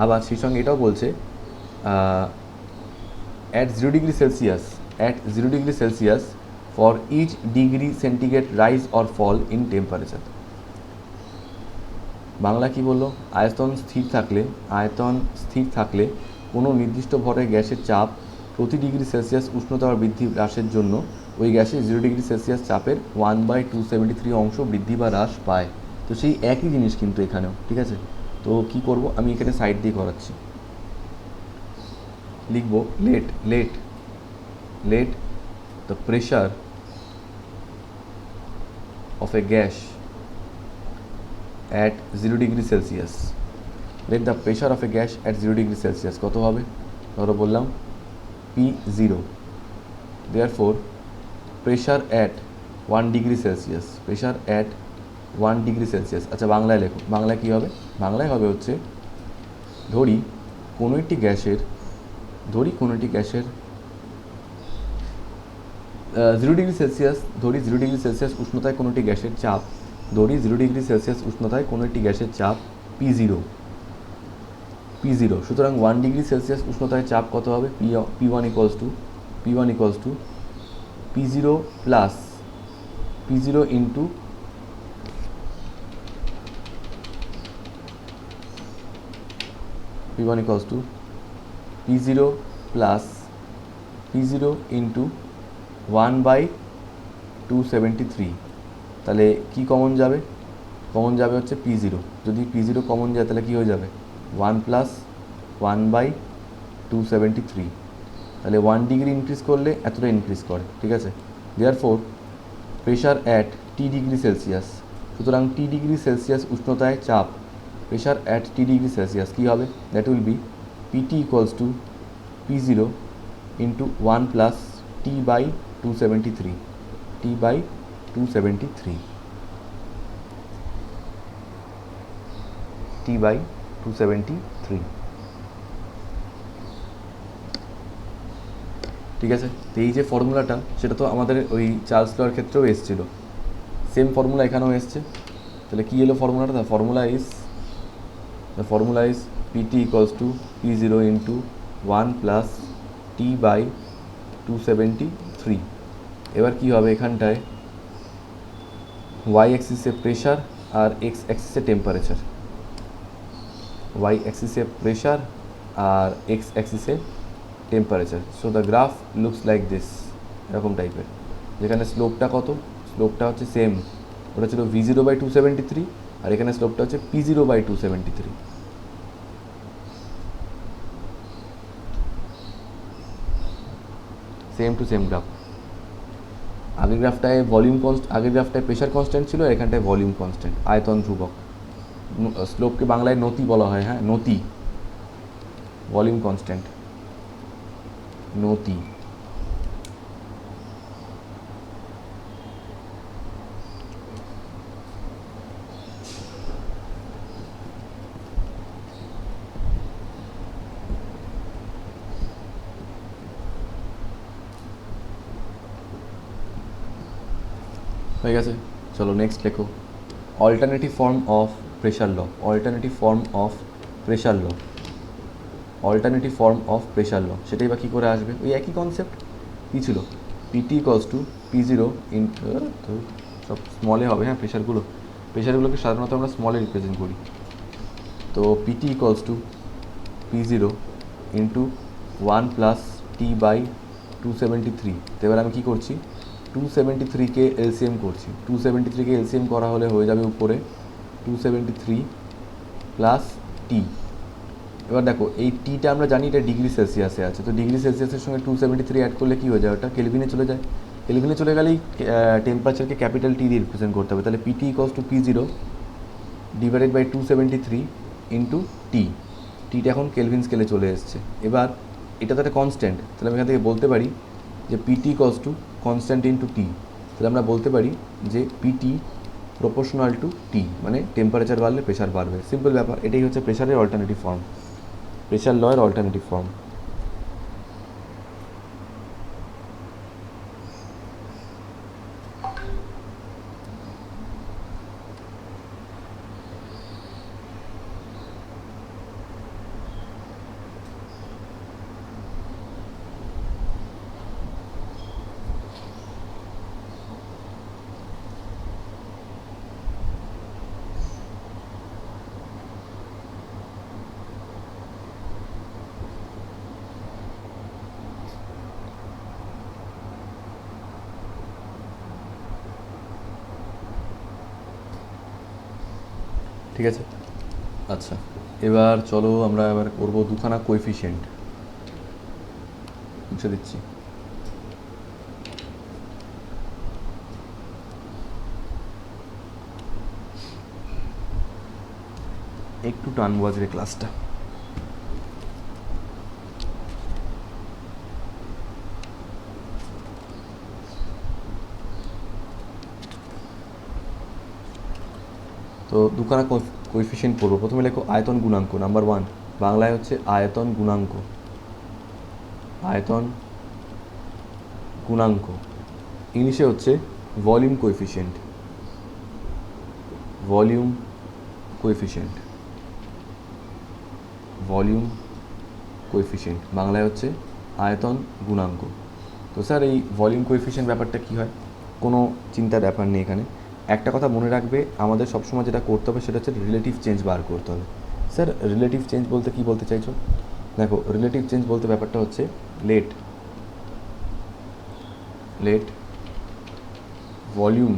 আবার সেই সঙ্গে এটাও বলছে at 0 degree Celsius for each degree centigrade rise or fall in temperature। Bangla কি বললো? আয়তন স্থির থাকলে কোনো নির্দিষ্ট ভরের গ্যাসের চাপ প্রতি ডিগ্রি সেলসিয়াস উষ্ণতা বা বৃদ্ধি হ্রাসের জন্য ওই গ্যাসের 0 ডিগ্রি সেলসিয়াস চাপের 1/273 অংশ বৃদ্ধি বা হ্রাস পায়। তো সেই একই জিনিস কিন্তু এখানেও, ঠিক আছে। তো কি করব, আমি এখানে সাইড দিয়ে করাচ্ছি। লিখব let the pressure of a gas at 0 degree Celsius, let the pressure of a gas at 0 degree Celsius কত হবে? ধরো বললাম P0, therefore pressure at 1 degree Celsius, pressure at 1 degree Celsius। আচ্ছা, বাংলায় লেখো। বাংলায় কী হবে? বাংলায় হবে হচ্ছে, ধরি কোনো একটি গ্যাসের 0 ডিগ্রি সেলসিয়াস উষ্ণতায় কোনো একটি গ্যাসের চাপ, ধরি 0 ডিগ্রি সেলসিয়াস উষ্ণতায় কোনো একটি গ্যাসের চাপ P0। সুতরাং 1 ডিগ্রি সেলসিয়াস উষ্ণতায় চাপ কত হবে? P1 equals to P0 plus P0 into P1 equals to P0 plus P0 into 1 by 273 তাহলে কি কমন যাবে হচ্ছে P0 যদি P0 কমন যায় তাহলে কি হয়ে যাবে 1 plus 1 by 273 তাহলে 1 ডিগ্রি ইনক্রিজ করলে এতটা ইনক্রিজ করে ঠিক আছে therefore pressure at T degree Celsius সুতরাং টি ডিগ্রি সেলসিয়াস উষ্ণতায় চাপ pressure at T degree Celsius কী হবে that will be PT equals to P0 into 1 plus T by 273 T by 273 T by 273 ঠিক আছে তো এই যে ফর্মুলাটা সেটা তো আমাদের ওই চার্লস লর ক্ষেত্রেও এসেছিল সেম ফর্মুলা এখানেও এসছে তাহলে কী এলো ফর্মুলাটা the formula is PT equals to P0 into 1 plus T by 273 এবার কি হবে এখানটায় y অ্যাক্সিসে প্রেশার আর x অ্যাক্সিসে টেম্পারেচার y অ্যাক্সিসে প্রেশার আর x অ্যাক্সিসে temperature so the graph looks like this এরকম টাইপের যেখানে স্লোপটা কত স্লোপটা হচ্ছে সেম ওটা ছিল V0 by 273 আর এখানে স্লোপটা হচ্ছে P0 by 273 same to same graph আগের গ্রাফটায় আগের গ্রাফটায় প্রেশার কনস্ট্যান্ট ছিল এখানটায় ভলিউম কনস্ট্যান্ট আয়তন ধ্রুবক স্লোপকে বাংলায় নতি বলা হয় হ্যাঁ নতি ভলিউম কনস্ট্যান্ট নতি হয়ে গেছে চলো নেক্সট লেখো অল্টারনেটিভ ফর্ম অফ প্রেশার ল সেটাই বা কী করে আসবে ওই একই কনসেপ্ট কী ছিল পিটি ইকলস টু P0 তো সব স্মলে হবে হ্যাঁ প্রেশারগুলোকে সাধারণত আমরা স্মলে রিপ্রেজেন্ট করি তো PT equals to P0 into 1 plus T by 273 তো এবার আমি কী করছি 273কে এলসিএম করছি 273কে এলসিএম করা হলে হয়ে যাবে উপরে 273 প্লাস টি এবার দেখো এই টিটা আমরা জানি এটা ডিগ্রি সেলসিয়াসে আছে তো ডিগ্রি সেলসিয়াসের সঙ্গে 273 অ্যাড করলে কী হয়ে যায় ওটা কেলভিনে চলে যায় কেলভিনে চলে গেলেই টেম্পারেচারকে ক্যাপিটাল টি দিয়ে রিপ্রেজেন্ট করতে হবে তাহলে PT equals to P0 divided by 273 into T টিটা এখন কেলভিন স্কেলে চলে এসছে এবার এটা তো একটা কনস্ট্যান্ট তাহলে আমি এখান থেকে বলতে পারি যে PT equals to constant into T তাহলে আমরা বলতে পারি যে পিটি প্রপোর্শনাল টু টি মানে টেম্পারেচার বাড়লে প্রেশার বাড়বে সিম্পল ব্যাপার এটাই হচ্ছে প্রেশারের অল্টারনেটিভ ফর্ম প্রেশার লয়ের অল্টারনেটিভ ফর্ম ঠিক আছে আচ্ছা এবার চলো আমরা এবার করবো দুখানা কোএফিশিয়েন্ট মুছে দিচ্ছি একটু টানবো আজকে ক্লাসটা তো দুখানা কোএফিশিয়েন্ট পড়বো প্রথমে লেখো আয়তন গুণাঙ্ক নাম্বার 1 বাংলায় হচ্ছে আয়তন গুণাঙ্ক ইংলিশে হচ্ছে ভলিউম কোএফিশিয়েন্ট বাংলায় হচ্ছে আয়তন গুণাঙ্ক তো স্যার এই ভলিউম কোএফিসিয়েন্ট ব্যাপারটা কী হয়? কোনো চিন্তার ব্যাপার নেই এখানে। একটা কথা মনে রাখবে, আমাদের সবসময় যেটা করতে হবে সেটা হচ্ছে রিলেটিভ চেঞ্জ বার করতে হবে। স্যার রিলেটিভ চেঞ্জ বলতে কী বলতে চাইছো? দেখো, রিলেটিভ চেঞ্জ বলতে ব্যাপারটা হচ্ছে let volume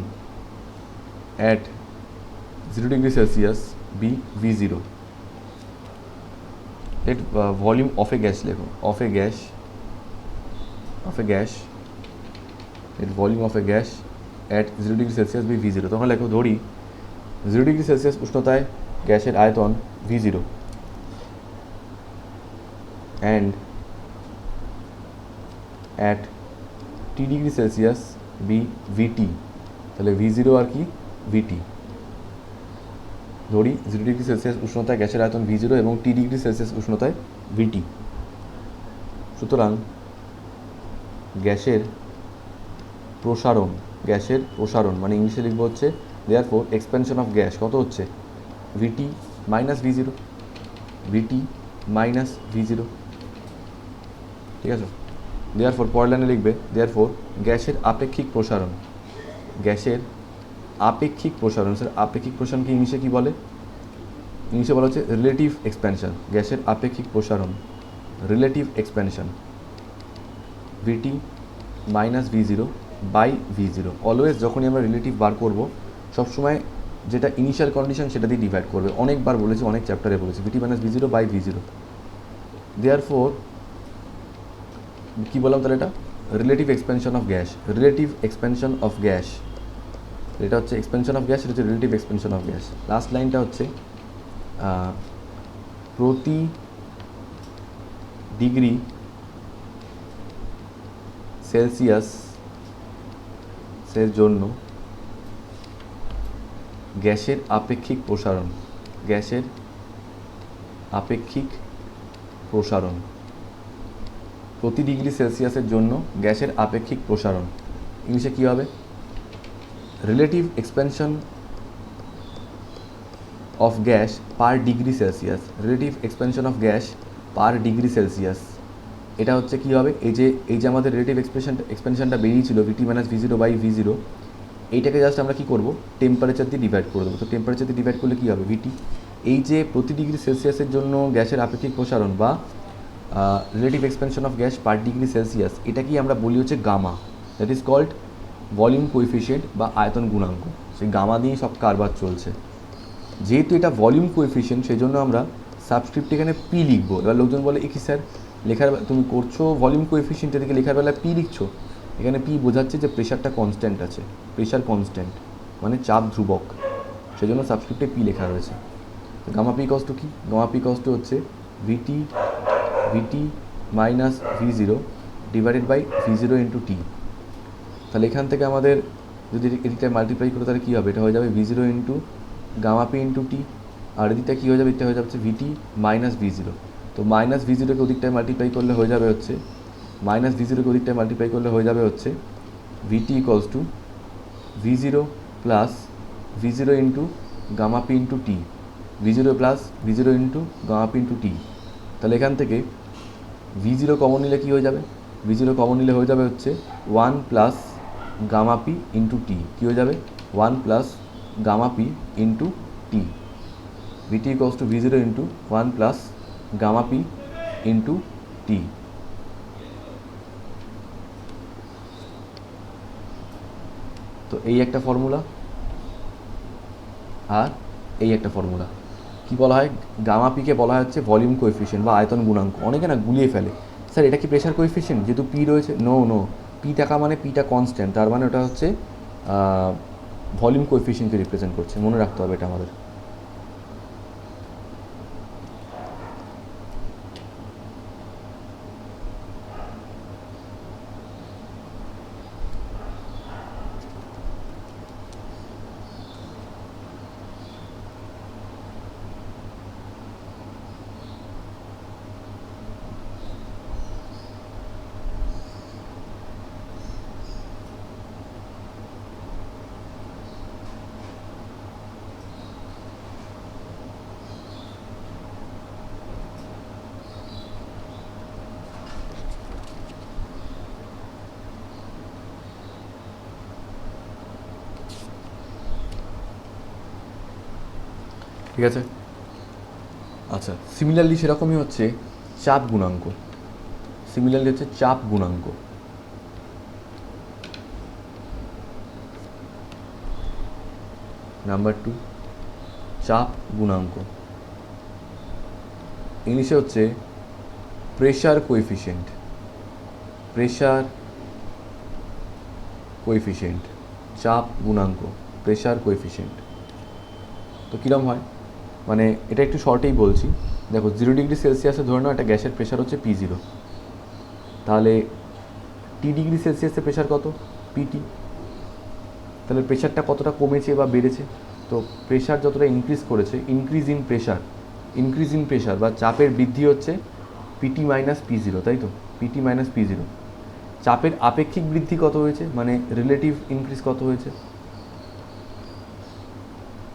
at 0 degree Celsius be V0। let volume of a gas লেখো, of a gas let volume of a gas at 0 degree Celsius be V0। তখন লেখো, ধরি 0 ডিগ্রি সেলসিয়াস উষ্ণতায় গ্যাসের আয়তন V0 and at T degree Celsius be VT। তাহলে V0 আর কি VT। ধরি 0 degree Celsius উষ্ণতায় গ্যাসের আয়তন V0 এবং T ডিগ্রি সেলসিয়াস উষ্ণতায় VT। সুতরাং গ্যাসের প্রসারণ মানে ইংলিশে লিখবো হচ্ছে দেয়ারফোর এক্সপেনশন অফ গ্যাস কত হচ্ছে VT মাইনাস V0, ঠিক আছে। দেয়ারফোর পরের লাইনে লিখবে দেয়ারফোর গ্যাসের আপেক্ষিক প্রসারণ স্যার আপেক্ষিক প্রসারণ কি ইংলিশে কী বলে? ইংলিশে বলা হচ্ছে রিলেটিভ এক্সপ্যানশন। গ্যাসের আপেক্ষিক প্রসারণ relative expansion VT minus V0 by V0। Always যখনই আমরা রিলেটিভ বার করব সবসময় যেটা ইনিশিয়াল কন্ডিশন সেটা দিয়ে ডিভাইড করবে। অনেকবার বলেছি, অনেক চ্যাপ্টারে বলেছি, VT minus V0 by V0। Therefore কী বললাম তাহলে? এটা রিলেটিভ এক্সপেনশন অফ গ্যাস এটা হচ্ছে এক্সপেনশন অফ গ্যাস, এটা হচ্ছে relative expansion of gas. Last লাইনটা হচ্ছে প্রতি ডিগ্রি সেলসিয়াসের জন্য গ্যাসের আপেক্ষিক প্রসারণ প্রতি ডিগ্রি সেলসিয়াসের জন্য গ্যাসের আপেক্ষিক প্রসারণ ইংলিশে কী হবে? Relative expansion of gas per degree Celsius. এটা হচ্ছে কী হবে? এই যে আমাদের রিলেটিভ এক্সপেনশনটা বেরিয়েছিল VT minus V0 by V0, এইটাকে জাস্ট আমরা কী করবো? টেম্পারেচার দিয়ে ডিভাইড করে দেবো। তো টেম্পারেচার দিয়ে ডিভাইড করলে কী হবে? VT। এই যে প্রতি ডিগ্রি সেলসিয়াসের জন্য গ্যাসের আপেক্ষিক প্রসারণ বা relative expansion of gas per degree Celsius, এটাকেই আমরা বলি হচ্ছে gamma. That is called volume coefficient বা আয়তন গুণাঙ্ক। সেই গামা দিয়েই সব কারবার চলছে। যেহেতু এটা ভলিউম কোএফিসিয়েন্ট সেই জন্য আমরা সাবস্ক্রিপ্ট এখানে পি লিখবো। এবার লোকজন বলে, কি স্যার তুমি করছো ভলিউম কোএফিসিয়েন্ট, এদিকে লেখার বেলায় পি লিখছো? এখানে পি বোঝাচ্ছে যে প্রেশারটা কনস্ট্যান্ট আছে, প্রেশার কনস্ট্যান্ট মানে চাপ ধ্রুবক, সেই জন্য সাবস্ক্রিপ্টে পি লেখা রয়েছে। গামা পি কস্ট কি? গামা পি কস্ট হচ্ছে VT minus V0 divided by V0 into T। তাহলে এখান থেকে আমাদের যদি এদিকটা মাল্টিপ্লাই করে তাহলে কী হবে? এটা হয়ে যাবে V0 into gamma P into T, আর এদিকটা কী হয়ে যাবে? এটা হয়ে যাচ্ছে VT মাইনাস V0। তো মাইনাস V0কে ওদিকটায় মাল্টিপ্লাই করলে হয়ে যাবে হচ্ছে VT equals to V0 plus V0 into gamma P into T, V0 plus V0 into gamma P into T। তাহলে এখান থেকে V0 কমন নিলে কী হয়ে যাবে? V0 কমন নিলে হয়ে যাবে হচ্ছে 1 plus gamma P into T। কী হয়ে যাবে? 1 plus gamma P into T। VT equals to V0 into 1 plus gamma P into T। তো এই একটা ফর্মুলা আর এই একটা ফর্মুলা। কি বলা হয়? গামা পিকে বলা হচ্ছে ভলিউম কোএফিসিয়েন্ট বা আয়তন গুণাঙ্ক। অনেকে না গুলিয়ে ফেলে, স্যার এটা কি প্রেশার কোএফিসিয়েন্ট যেহেতু পি রয়েছে? নো, পি টাকা মানে পিটা কনস্ট্যান্ট, তার মানে ওটা হচ্ছে ভলিউম কোএফিসিয়েন্টকে রিপ্রেজেন্ট করছে। মনে রাখতে হবে এটা আমাদের। ঠিক আছে। আচ্ছা, সিমিলারলি সেরকমই হচ্ছে চাপ গুণাঙ্ক। সিমিলারলি হচ্ছে চাপ গুণাঙ্ক। নাম্বার 2 চাপ গুণাঙ্ক, ইংলিশে হচ্ছে প্রেশার কোএফিসিয়েন্ট। প্রেশার কোএফিসিয়েন্ট, চাপ গুণাঙ্ক, প্রেশার কোএফিসিয়েন্ট। তো কীরকম হয়, মানে এটা একটু শর্টেই বলছি। দেখো 0 ডিগ্রি সেলসিয়াসে ধরে নাও একটা গ্যাসের প্রেশার হচ্ছে P0, তাহলে টি ডিগ্রি সেলসিয়াসে প্রেশার কত, পিটি। তাহলে প্রেশারটা কতটা কমেছে বা বেড়েছে, তো প্রেশার যতটা ইনক্রিজ করেছে, ইনক্রিজ ইন প্রেশার বা চাপের বৃদ্ধি হচ্ছে পিটি মাইনাস P0, তাই তো, পিটি মাইনাস P0। চাপের আপেক্ষিক বৃদ্ধি কত হয়েছে, মানে রিলেটিভ ইনক্রিজ কত হয়েছে,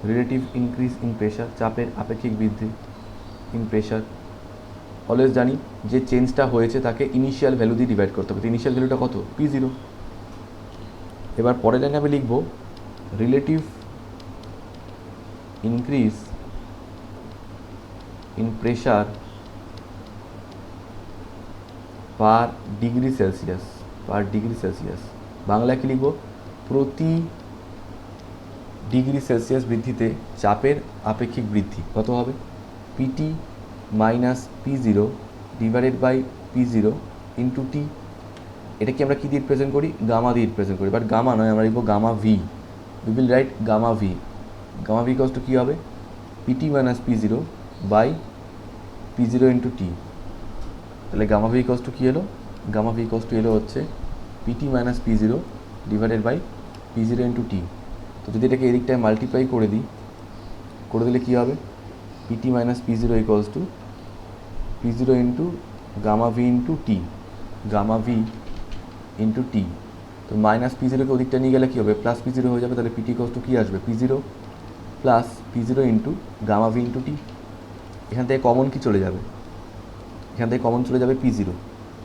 রিলেটিভ ইনক্রিজ ইন প্রেশার, চাপের আপেক্ষিক বৃদ্ধি ইন প্রেশার। অলওয়েজ জানি যে চেঞ্জটা হয়েছে তাকে ইনিশিয়াল ভ্যালু দিয়ে ডিভাইড করতে হবে। তো ইনিশিয়াল ভ্যালুটা কত, P0। এবার পরের লাইনে আমি লিখব relative increase in pressure per degree Celsius. বাংলায় কি লিখব, প্রতি ডিগ্রি সেলসিয়াস বৃদ্ধিতে চাপের আপেক্ষিক বৃদ্ধি কত হবে, PT minus P0 divided by P0 into T. এটাকে আমরা কী দিয়ে রিপ্রেজেন্ট করি, গামা দিয়ে রিপ্রেজেন্ট করি। বাট গামা নয়, আমরা লিখব gamma V. We will write gamma V. Gamma V কষ্ট কী হবে, PT minus P0 by P0 into T. তাহলে গামা ভি কষ্ট কী এলো, গামা ভি কষ্ট এলো হচ্ছে PT minus P0 divided by P0 into T. তো যদি এটাকে এদিকটায় মাল্টিপ্লাই করে দিলে কী হবে, PT minus P0 equals to P0 into gamma V into T, gamma V into T. তো মাইনাস P0কে ওদিকটা নিয়ে গেলে কী হবে, প্লাস P0 হয়ে যাবে। তাহলে পিটি কষ্ট কী আসবে, P0 plus P0 into gamma V into T. এখান থেকে কমন কি চলে যাবে, এখান থেকে কমন চলে যাবে P0।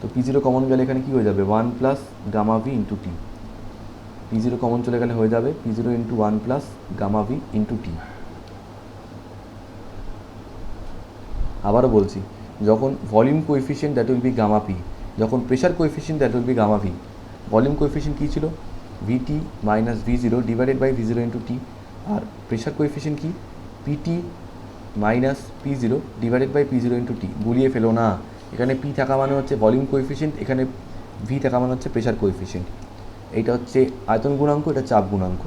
তো P0 কমন গেলে এখানে কী হয়ে যাবে, 1 plus gamma V into T. P0 common চলে গেলে হয়ে যাবে P0 into 1 plus gamma V into T. আবারও বলছি, যখন volume coefficient that will be gamma P, যখন pressure coefficient that will be gamma V. Volume coefficient কী ছিল, VT minus V0 divided by V0 into T. আর pressure coefficient কি, PT minus P0 divided by P0 into T. গুলিয়ে ফেলো না, এখানে P থাকা মানে হচ্ছে ভলিউম কোএফিসিয়েন্ট, এখানে ভি থাকা মানে হচ্ছে প্রেশার কোএফিসিয়েন্ট। এইটা হচ্ছে আয়তন গুণাঙ্ক, এটা চাপ গুণাঙ্ক।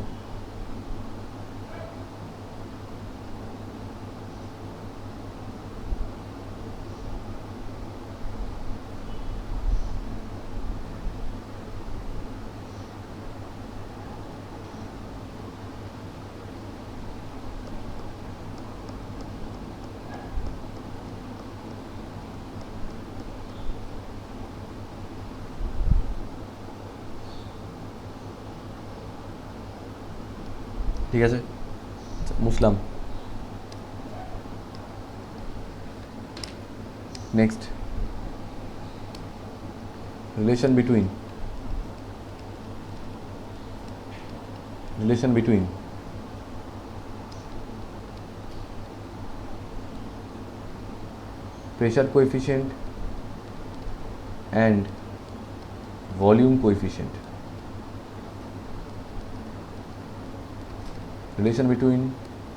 ঠিক আছে, মুসলাম। Next, relation between pressure coefficient and volume coefficient. Relation between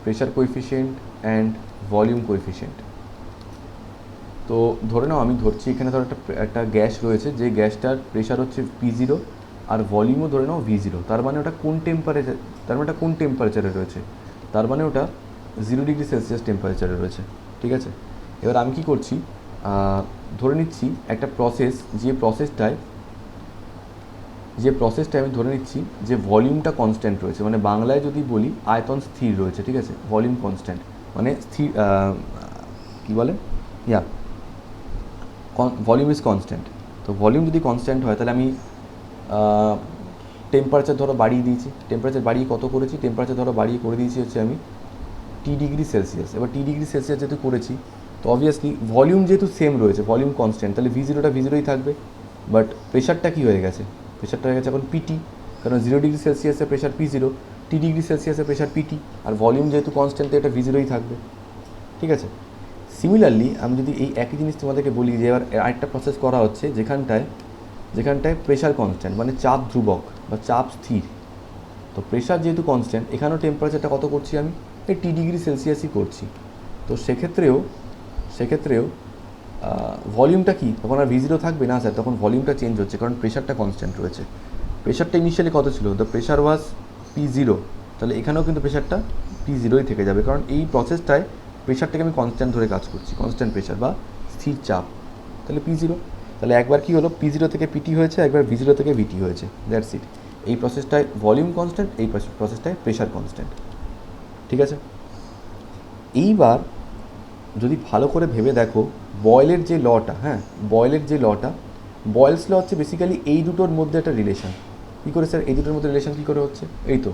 pressure coefficient and volume coefficient. তো ধরে নাও, আমি ধরছি এখানে ধরো একটা গ্যাস রয়েছে, যে গ্যাসটার প্রেশার হচ্ছে P0 আর ভলিউমও ধরে নাও V0। তার মানে ওটা কোন টেম্পারেচারে রয়েছে, তার মানে ওটা 0 ডিগ্রি সেলসিয়াস টেম্পারেচারে রয়েছে। ঠিক আছে, এবার আমি কি করছি, ধরে নিচ্ছি একটা প্রসেস, যে প্রসেসটায় আমি ধরে নিচ্ছি যে ভলিউমটা কনস্ট্যান্ট রয়েছে, মানে বাংলায় যদি বলি আয়তন স্থির রয়েছে। ঠিক আছে, ভলিউম কনস্ট্যান্ট মানে স্থির, কী বলে, ভলিউম ইজ কনস্ট্যান্ট। তো ভলিউম যদি কনস্ট্যান্ট হয়, তাহলে আমি টেম্পারেচার ধরো বাড়িয়ে দিয়েছি। টেম্পারেচার বাড়িয়ে কত করেছি, টেম্পারেচার ধরো বাড়িয়ে করে দিয়েছি হচ্ছে আমি টি ডিগ্রি সেলসিয়াস। এবার টি ডিগ্রি সেলসিয়াস যেহেতু করেছি, তো অবভিয়াসলি ভলিউম যেহেতু সেম রয়েছে, ভলিউম কনস্ট্যান্ট, তাহলে V0টা V0ই থাকবে। বাট প্রেশারটা কী হয়ে গেছে, প্রেশারটা হয়ে গেছে এখন পিটি, কারণ 0 ডিগ্রি সেলসিয়াসে প্রেশার P0, টি ডিগ্রি সেলসিয়াসে প্রেশার পিটি, আর ভলিউম যেহেতু কনস্ট্যান্ট, এটা V0ই থাকবে। ঠিক আছে। সিমিলারলি আমি যদি এই একই জিনিস তোমাদেরকে বলি যে এবার আরেকটা প্রসেস করা হচ্ছে যেখানটায় প্রেশার কনস্ট্যান্ট, মানে চাপ ধ্রুবক বা চাপ স্থির। তো প্রেশার যেহেতু কনস্ট্যান্ট, এখানেও টেম্পারেচারটা কত করছি আমি, এই টি ডিগ্রি সেলসিয়াসই করছি। তো সেক্ষেত্রেও ভলিউমটা কি তখন আর V0 থাকবে না স্যার, তখন ভলিউমটা চেঞ্জ হচ্ছে, কারণ প্রেশারটা কনস্ট্যান্ট রয়েছে। প্রেশারটা ইনিশিয়ালি কত ছিল, দ্য প্রেশার ওয়াজ P0, তাহলে এখানেও কিন্তু প্রেশারটা P0ই থেকে যাবে, কারণ এই প্রসেসটায় প্রেশারটাকে আমি কনস্ট্যান্ট ধরে কাজ করছি, কনস্ট্যান্ট প্রেশার বা স্থির চাপ। তাহলে P0, তাহলে একবার কি হলো, P0 থেকে PT হয়েছে, একবার V0 থেকে VT হয়েছে, দ্যাটস ইট। এই প্রসেসটায় ভলিউম কনস্ট্যান্ট, এই প্রসেসটায় প্রেশার কনস্ট্যান্ট। ঠিক আছে। এইবার যদি ভালো করে ভেবে দেখো বয়েলের যে লটা, বয়েলস ল হচ্ছে বেসিক্যালি এই দুটোর মধ্যে একটা রিলেশন। কী করে স্যার এই দুটোর মধ্যে রিলেশন কী করে হচ্ছে, এই তো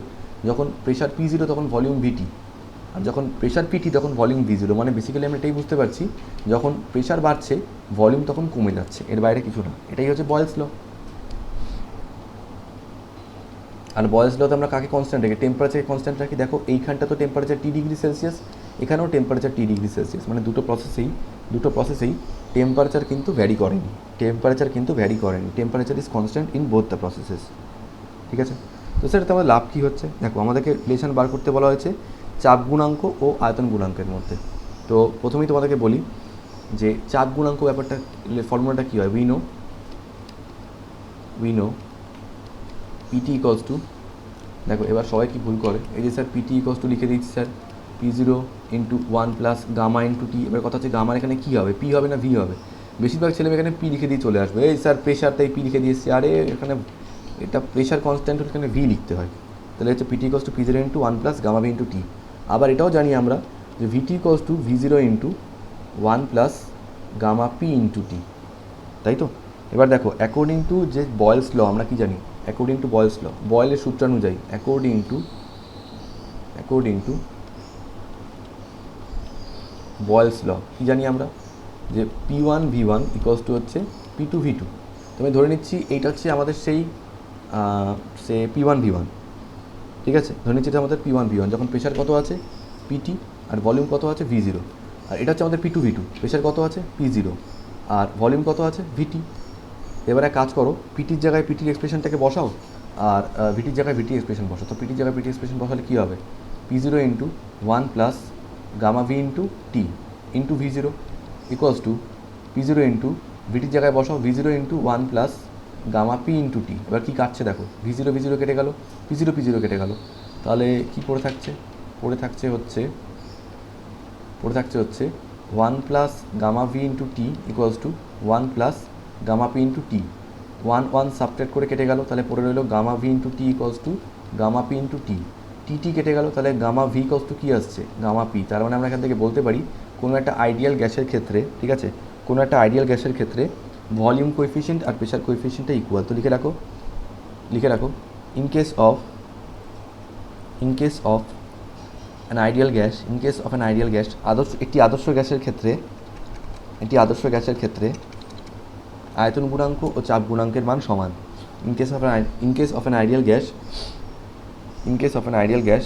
যখন প্রেশার P0 তখন ভলিউম VT, আর যখন প্রেশার PT তখন ভলিউম V0, মানে বেসিক্যালি আমরা এটাই বুঝতে পারছি যখন প্রেশার বাড়ছে ভলিউম তখন কমে যাচ্ছে, এর বাইরে কিছু না, এটাই হচ্ছে বয়েলস ল। আর বয়েলস লতে আমরা কাকে কনস্ট্যান্ট রাখি, টেম্পারেচার কনস্ট্যান্ট রাখি। দেখো এইখানটা তো টেম্পারেচার T ডিগ্রি সেলসিয়াস, এখানেও টেম্পারেচার T ডিগ্রি সেলসিয়াস, মানে দুটো প্রসেসেই টেম্পারেচার কিন্তু ভ্যারি করেনি, temperature is constant in both the processes. ঠিক আছে। তো স্যার তোমার লাভ কী হচ্ছে, দেখো আমাদেরকে রিলেশন বার করতে বলা হয়েছে চাপ গুণাঙ্ক ও আয়তন গুণাঙ্কের মধ্যে। তো প্রথমেই তোমাদেরকে বলি যে চাপ গুণাঙ্ক ব্যাপারটা, ফর্মুলাটা কী হয়, we know PT equals two, দেখো এবার সবাই কি ভুল করে, এই যে স্যার PT ইকলস টু লিখে দিচ্ছি sir P0 into 1 plus gamma into T। এবার কথা হচ্ছে গামার এখানে কী হবে, P হবে না V হবে। বেশিরভাগ ছেলে এখানে P লিখে দিয়ে চলে আসবে, এই স্যার প্রেশার তাই P লিখে দিয়েছি, আরে এখানে এটা প্রেশার কনস্ট্যান্ট হলে এখানে V লিখতে হয়। তাহলে হচ্ছে PT equals to P0 into 1 plus gamma V into T। আবার এটাও জানি আমরা যে VT equals to V0 into 1 plus gamma P into T, তাই তো। এবার দেখো অ্যাকর্ডিং টু যে বয়েলস ল, আমরা কি জানি, অ্যাকর্ডিং টু বয়েলস ল, বয়েলের সূত্রানুযায়ী অ্যাকর্ডিং টু বয়েলস ল কী জানি আমরা, যে P1 V1 ইকলস টু হচ্ছে P2 V2। তো আমি ধরে নিচ্ছি এইটা হচ্ছে আমাদের সেই P1 V1, ঠিক আছে, ধরে নিচ্ছি এটা আমাদের P1 V1, যখন প্রেশার কত আছে PT আর ভলিউম কত আছে V0, আর এটা হচ্ছে আমাদের P2 V2, প্রেশার কত আছে P0 আর ভলিউম কত আছে VT। এবার এক কাজ করো, পিটির জায়গায় পিটির এক্সপ্রেশনটাকে বসাও, আর ভিটির জায়গায় ভিটি এক্সপ্রেশন বসাও। তো পিটির জায়গায় পিটি এক্সপ্রেশন বসালে কী হবে, P0 into 1 plus gamma V into T into V0 equals to P0 into ভিটির জায়গায় বসাও V0 into 1 plus gamma P into T। এবার কী কাটছে দেখো, V0 কেটে গেল, P0 কেটে গেল, তাহলে কী পড়ে থাকছে হচ্ছে 1 plus gamma V into T equals to 1 plus gamma P into T। 1 subtract করে কেটে গেল, তাহলে পড়ে রইল gamma V into T equals to gamma P into T। T কেটে গেল, তাহলে গামা V ইকুয়ালস টু কী আসছে, গামা P। তার মানে আমরা এখান থেকে বলতে পারি কোনো একটা আইডিয়াল গ্যাসের ক্ষেত্রে, ঠিক আছে, কোনো একটা আইডিয়াল গ্যাসের ক্ষেত্রে ভলিউম কোএফিসিয়েন্ট আর প্রেশার কোএফিসিয়েন্টটা ইকুয়াল। তো লিখে রাখো in case of an ideal gas, একটি আদর্শ গ্যাসের ক্ষেত্রে আয়তন গুণাঙ্ক ও চাপ গুণাঙ্কের মান সমান। In case of an ideal gas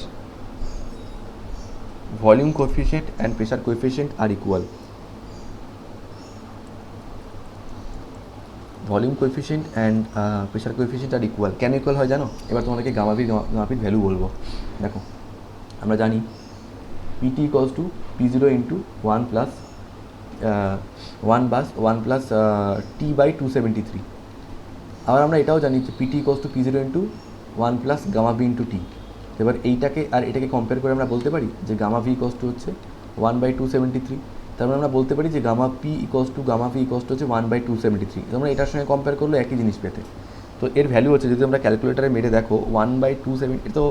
volume coefficient and pressure coefficient are equal. কেন ইকুয়াল হয় জানো, এবার তোমাদেরকে গামা পির ভ্যালু বলবো। দেখো আমরা জানি PT equals to P0 into 1 plus T by 273। আবার আমরা এটাও জানি যে PT equals to P0 into 1 plus gamma V into T। এবার এটাকে কম্পেয়ার করে আমরা বলতে পারি যে গামা V ইকুয়ালস টু হচ্ছে 1 বাই 273। তারপরে আমরা বলতে পারি যে গামা V ইকুয়ালস টু হচ্ছে 1 বাই 273। তোমরা এটার সঙ্গে কম্পেয়ার করলে একই জিনিস পেতে। তো এর ভ্যালু হচ্ছে, যদি আমরা ক্যালকুলেটারে মেরে দেখো 1 বাই 270, তো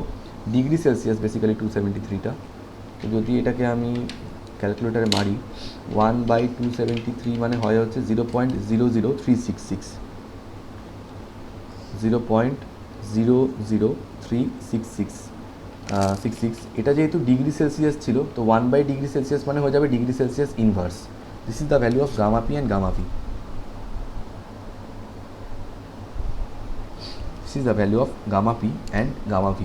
ডিগ্রি সেলসিয়াস বেসিক্যালি 273টা। তো যদি এটাকে আমি ক্যালকুলেটারে মারি 1 বাই 273 মানে হয় হচ্ছে 0.00366। এটা যেহেতু ডিগ্রি সেলসিয়াস ছিল, তো 1 বাই ডিগ্রি সেলসিয়াস মানে হয়ে যাবে degree Celsius inverse. This is the value of gamma P and gamma V।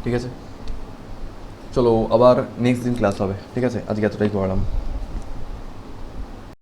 ঠিক আছে? চলো আবার নেক্সট দিন ক্লাস হবে, ঠিক আছে? আজকে এতটাই করলাম।